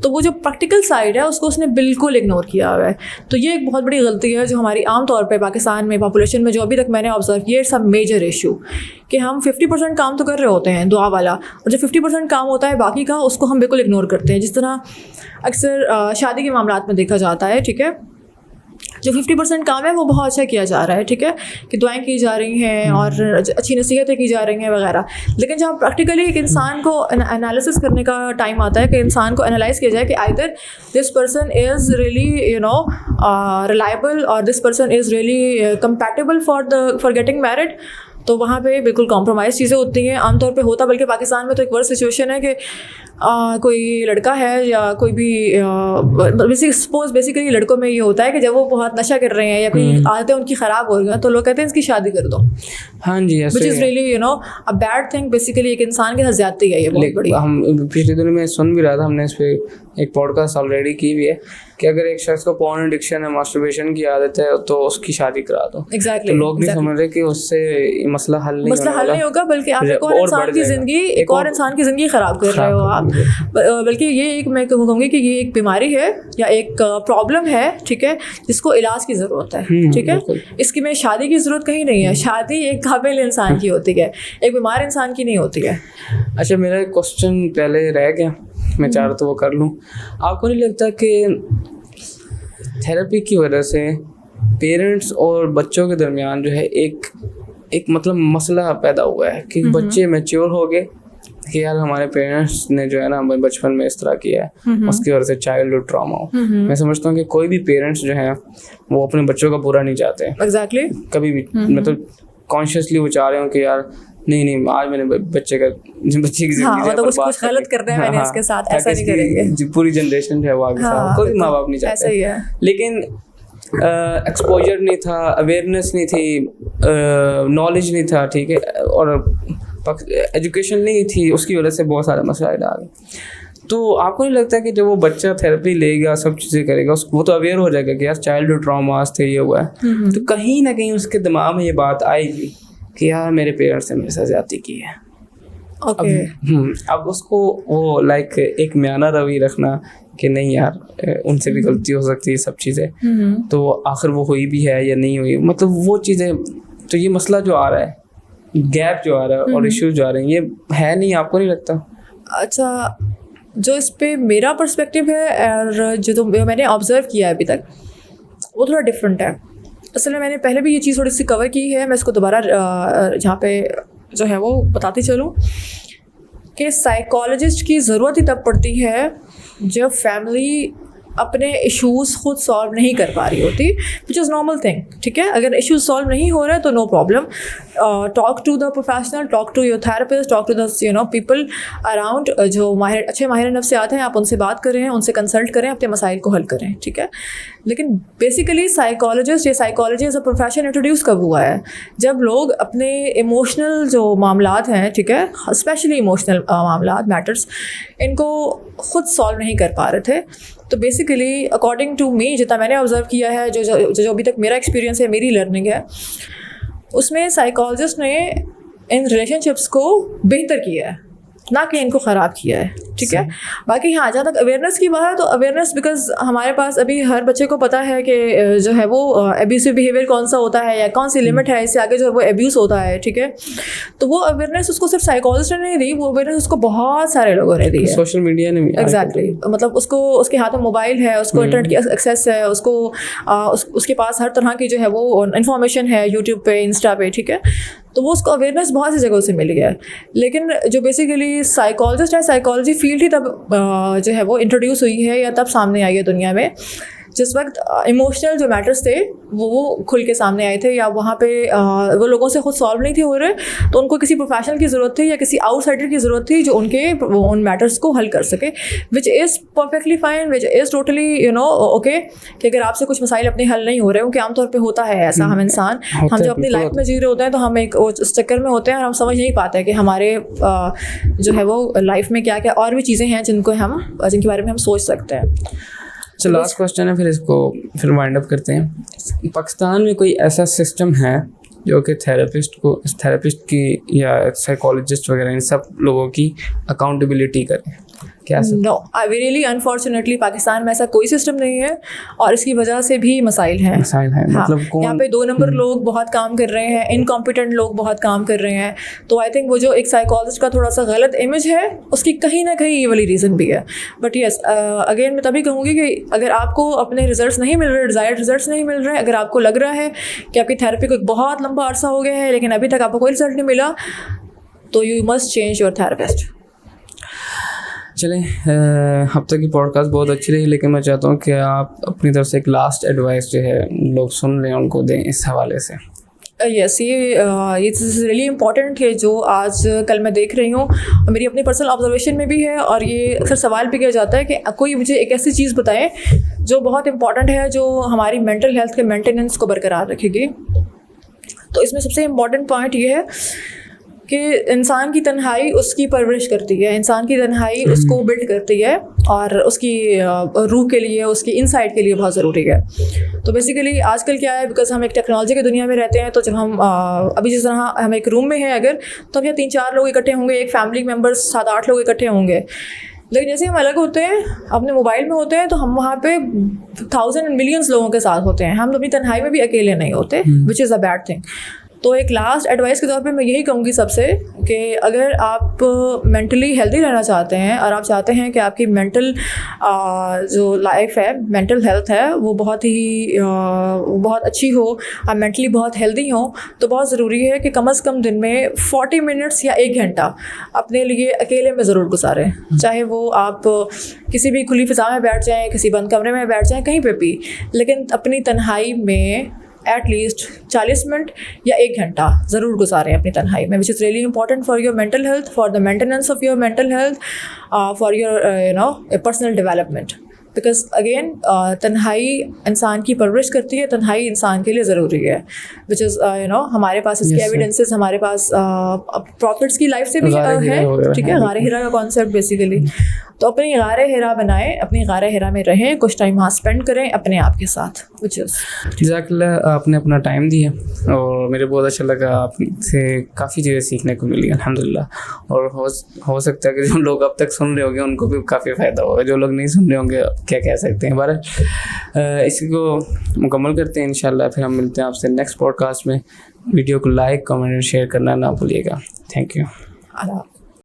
तो वो जो प्रैक्टिकल साइड है उसको उसने बिल्कुल इग्नोर किया हुआ है। तो ये एक बहुत बड़ी गलती है जो हमारी आम तौर पर पाकिस्तान में पॉपुलेशन में जो अभी तक मैंने ऑब्जर्व किया, इट्स अ मेजर इशू कि हम 50% काम तो कर रहे होते हैं दुआ वाला, और जो 50% काम होता है बाकी का, उसको हम बिल्कुल इग्नोर करते हैं। जिस तरह अक्सर शादी के मामलात में देखा जाता है, ठीक है, जो 50% काम है वो बहुत अच्छा किया जा रहा है, ठीक है, कि दुआएं की जा रही हैं और अच्छी नसीहतें की जा रही हैं वगैरह, लेकिन जब प्रैक्टिकली एक इंसान को एनालिसिस करने का टाइम आता है कि इंसान को एनालाइज किया जाए कि either this person is really reliable और this person is really compatible for getting married, तो वहाँ पे बिल्कुल कॉम्प्रोमाइज़ चीज़ें होती हैं आमतौर पे होता, बल्कि पाकिस्तान में तो एक वर्स्ट सिचुएशन है कि कोई लड़का है या कोई भी बेसिकली लड़कों में ये होता है कि जब वो बहुत नशा कर रहे हैं या कोई आदतें उनकी ख़राब हो रही हैं तो लोग कहते हैं इसकी शादी कर दो। हाँ जी, which is really a bad thing. Basically एक इंसान के साथ ज़्यादती है ये बहुत बड़ी। हम पिछले दिनों में सुन भी रहा था, हमने इस पर एक पॉडकास्ट ऑलरेडी की भी है कि अगर एक शख्स को पॉर्न एडिक्शन है, मास्टरबेशन की आदत है, तो उसकी शादी करा दो। एग्जैक्टली। तो लोग नहीं समझ रहे कि उससे मसला हल नहीं होगा, बल्कि आप एक और इंसान की ज़िंदगी ख़राब कर रहे हो आप। बल्कि ये एक मैं कहूँगी कि ये एक बीमारी है या एक प्रॉब्लम है, ठीक है, जिसको इलाज की ज़रूरत है, ठीक है। इसकी में शादी की ज़रूरत कहीं नहीं है। शादी एक काबिल इंसान की होती है, एक बीमार इंसान की नहीं होती है। अच्छा, मेरा एक क्वेश्चन पहले रह गया, मैं चाह रहा तो वो कर लूँ। आपको नहीं लगता कि थेरेपी की वजह से पेरेंट्स और बच्चों के दरमियान जो है एक मतलब मसला पैदा हुआ है कि बच्चे मैच्योर हो गए कि यार हमारे पेरेंट्स ने जो है ना हमें बचपन में इस तरह किया है, उसकी वजह से चाइल्डहुड ट्रॉमा हो। मैं समझता हूँ कि कोई भी पेरेंट्स जो है वो अपने बच्चों का बुरा नहीं चाहते। एग्जैक्टली। कभी भी मतलब कॉन्शियसली वो चाह रहे हो कि यार नहीं आज मैंने बच्चे की जिंदगी मतलब कुछ गलत कर रहे हैं मैंने इसके साथ, ऐसा नहीं करेंगे। पूरी जनरेशन जो है वो आगे कोई माँ बाप नहीं चाहते, ऐसा ही है। लेकिन एक्सपोजर नहीं था, अवेयरनेस नहीं थी, नॉलेज नहीं था, ठीक है, और एजुकेशन नहीं थी, उसकी वजह से बहुत सारे मसाइल आ गए। तो आपको नहीं लगता कि जब वो बच्चा थेरेपी लेगा, सब चीज़ें करेगा, वो तो अवेयर हो जाएगा कि यार चाइल्डहुड ट्रॉमास थे, ये हुआ है, तो कहीं ना कहीं उसके दिमाग में ये बात आएगी कि यार मेरे पेरेंट्स ने मेरे साथ ज्यादती की है। अब उसको वो लाइक एक म्याना रवि रखना कि नहीं यार उनसे भी गलती हो सकती है, सब चीज़ें, तो आखिर वो हुई भी है या नहीं हुई, मतलब वो चीज़ें, तो ये मसला जो आ रहा है, गैप जो आ रहा है और इश्यूज जो आ रहे हैं, ये है नहीं, आपको नहीं लगता? अच्छा, जो इस पे मेरा पर्सपेक्टिव है और जो मैंने ऑब्जर्व किया है अभी तक, वो थोड़ा डिफरेंट है। असल में मैंने पहले भी ये चीज़ थोड़ी सी कवर की है, मैं इसको दोबारा जहाँ पे जो है वो बताती चलूँ कि साइकोलॉजिस्ट की ज़रूरत ही तब पड़ती है जब फैमिली अपने इश्यूज़ खुद सॉल्व नहीं कर पा रही होती, विच इज़ नॉर्मल थिंग, ठीक है। अगर इश्यूज सॉल्व नहीं हो रहे हैं तो no problem, talk to the professional, talk to your therapist, talk to the people around जो अच्छे माहिर नफ्स से आते हैं, आप उनसे बात करें, उनसे कंसल्ट करें, अपने मसाइल को हल करें, ठीक है। लेकिन बेसिकली साइकोलॉजिस्ट या psychology as a profession introduce कब हुआ है? जब लोग अपने इमोशनल जो मामलात हैं, ठीक है, स्पेशली इमोशनल मामलात, मैटर्स, इनको खुद सॉल्व नहीं कर पा रहे थे। तो बेसिकली अकॉर्डिंग टू मी, जितना मैंने ऑब्जर्व किया है, जो अभी तक मेरा एक्सपीरियंस है, मेरी लर्निंग है, उसमें साइकोलॉजिस्ट ने इन रिलेशनशिप्स को बेहतर किया है, ना कि इनको ख़राब किया है, ठीक है। बाकी हाँ, जहाँ तक अवेयरनेस की बात है, तो अवेयरनेस बिकॉज हमारे पास अभी हर बच्चे को पता है कि जो है वो एब्यूसिव बिहेवियर कौन सा होता है या कौन सी लिमिट है, इससे आगे जो है वो एब्यूज़ होता है, ठीक है। तो वो अवेयरनेस उसको सिर्फ साइकोलॉजिस्ट ने नहीं दी, वो अवेयरनेस उसको बहुत सारे लोगों ने दी है, सोशल मीडिया ने भी। एग्जैक्टली। मतलब उसको, उसके हाथ में मोबाइल है, उसको इंटरनेट की एक्सेस है, उसको उसके पास हर तरह की जो है वो इन्फॉर्मेशन है, यूट्यूब पे, इंस्टा पे, ठीक है। तो वो उसको अवेयरनेस बहुत सी जगहों से मिल गया है। लेकिन जो बेसिकली साइकोलॉजिस्ट है, साइकोलॉजी फील्ड ही तब जो है वो इंट्रोड्यूस हुई है या तब सामने आई है दुनिया में जिस वक्त इमोशनल जो मैटर्स थे वो खुल के सामने आए थे, या वहाँ पे वो लोगों से खुद सॉल्व नहीं थे हो रहे, तो उनको किसी प्रोफेशनल की ज़रूरत थी या किसी आउटसाइडर की ज़रूरत थी जो उन मैटर्स को हल कर सके, which is perfectly fine, which is totally okay. कि अगर आपसे कुछ मसाइल अपने हल नहीं हो रहे, क्योंकि आमतौर पर होता है ऐसा, हम इंसान हम जब अपनी लाइफ में जी रहे होते हैं तो हम एक उस चक्कर में होते हैं और हम समझ नहीं पाते कि हमारे जो है वो लाइफ में क्या क्या और भी चीज़ें हैं जिनके बारे में हम सोच सकते हैं। अच्छा, लास्ट क्वेश्चन है, फिर इसको फिर वाइंड अप करते हैं। पाकिस्तान में कोई ऐसा सिस्टम है जो कि थेरेपिस्ट की या साइकोलॉजिस्ट वगैरह इन सब लोगों की अकाउंटेबिलिटी करे? नो, रियली अनफॉर्चुनेटली पाकिस्तान में ऐसा कोई सिस्टम नहीं है और इसकी वजह से भी मसाइल हैं। हाँ, मतलब यहाँ पे 2 नंबर लोग बहुत काम कर रहे हैं, इनकॉम्पिटेंट लोग बहुत काम कर रहे हैं। तो आई थिंक वो जो एक साइकोलॉजिस्ट का थोड़ा सा गलत इमेज है, उसकी कहीं ना कहीं ये वाली रीज़न भी है। बट यस, अगेन मैं तभी कहूँगी कि अगर आपको अपने रिजल्ट्स नहीं मिल रहे, डिज़ायर्ड रिजल्ट्स नहीं मिल रहे, अगर आपको लग रहा है कि आपकी थेरेपी को एक बहुत लंबा अरसा हो गया है लेकिन अभी तक आपको कोई रिजल्ट नहीं मिला, तो you must change your therapist. चलें, अब तक की पॉडकास्ट बहुत अच्छी रही, लेकिन मैं चाहता हूँ कि आप अपनी तरफ से एक लास्ट एडवाइस जो है लोग सुन लें, उनको दें इस हवाले से। यस, ये चीज़ रियली इम्पॉर्टेंट है जो आज कल मैं देख रही हूँ, और मेरी अपनी पर्सनल ऑब्जर्वेशन में भी है, और ये अक्सर सवाल भी किया जाता है कि कोई मुझे एक ऐसी चीज़ बताएं जो बहुत इम्पॉर्टेंट है, जो हमारी मेंटल हेल्थ के मेंटेनेंस को बरकरार रखेगी। तो इसमें सबसे इम्पॉर्टेंट पॉइंट ये है कि इंसान की तन्हाई उसकी परवरिश करती है, इंसान की तन्हाई उसको बिल्ड करती है, और उसकी रूह के लिए, उसकी इनसाइट के लिए बहुत ज़रूरी है। तो बेसिकली आजकल क्या है, बिकॉज हम एक टेक्नोलॉजी की दुनिया में रहते हैं, तो जब हम अभी जिस तरह हम एक रूम में हैं अगर, तो हम यहाँ 3-4 लोग इकट्ठे होंगे, एक फैमिली मेम्बर्स 7-8 लोग इकट्ठे होंगे। लेकिन जैसे हम अलग होते हैं, अपने मोबाइल में होते हैं, तो हम वहाँ पे 1000 एंड मिलियंस लोगों के साथ होते हैं, हम अपनी तन्हाई में भी अकेले नहीं होते, which is a bad thing. तो एक लास्ट एडवाइस के तौर पे मैं यही कहूँगी सबसे कि अगर आप मेंटली हेल्दी रहना चाहते हैं, और आप चाहते हैं कि आपकी मेंटल जो लाइफ है, मेंटल हेल्थ है, वो बहुत अच्छी हो, आप मेंटली बहुत हेल्दी हो, तो बहुत ज़रूरी है कि कम से कम दिन में 40 मिनट्स या 1 घंटा अपने लिए अकेले में ज़रूर गुजारें। चाहे वो आप किसी भी खुली फ़िज़ा में बैठ जाएँ, किसी बंद कमरे में बैठ जाएँ, कहीं पे भी, लेकिन अपनी तन्हाई में एटलीस्ट 40 मिनट या 1 घंटा ज़रूर गुजारें अपनी तन्हाई में, विच is really important for your mental health, for the maintenance of your mental health, for your personal development. Because again तन्हाई इंसान की परवरिश करती है, तन्हाई इंसान के लिए ज़रूरी है, विच इज़ हमारे पास इसके एविडेंसेस, हमारे पास प्रॉफिट्स की लाइफ से भी है, ठीक है, गारे हिरा का कॉन्सेप्ट बेसिकली। तो अपनी गारे हिरा बनाएं, अपनी गारे हिरा में रहें, कुछ टाइम वहाँ स्पेंड करें अपने आप के साथ, विच इज़। जज़ाकल्लाह, आपने अपना टाइम दिया और मेरे बहुत अच्छा लगा, आपसे काफ़ी चीज़ें सीखने को मिली अल्हम्दुलिल्लाह। और हो सकता है कि जो लोग अब तक सुन रहे होंगे उनको भी काफ़ी फ़ायदा होगा, जो लोग नहीं सुन रहे होंगे क्या कह सकते हैं। बहरहाल इसी को मुकम्मल करते हैं इंशाल्लाह, फिर हम मिलते हैं आपसे नेक्स्ट पॉडकास्ट में। वीडियो को लाइक, कमेंट और शेयर करना ना भूलिएगा। Thank you.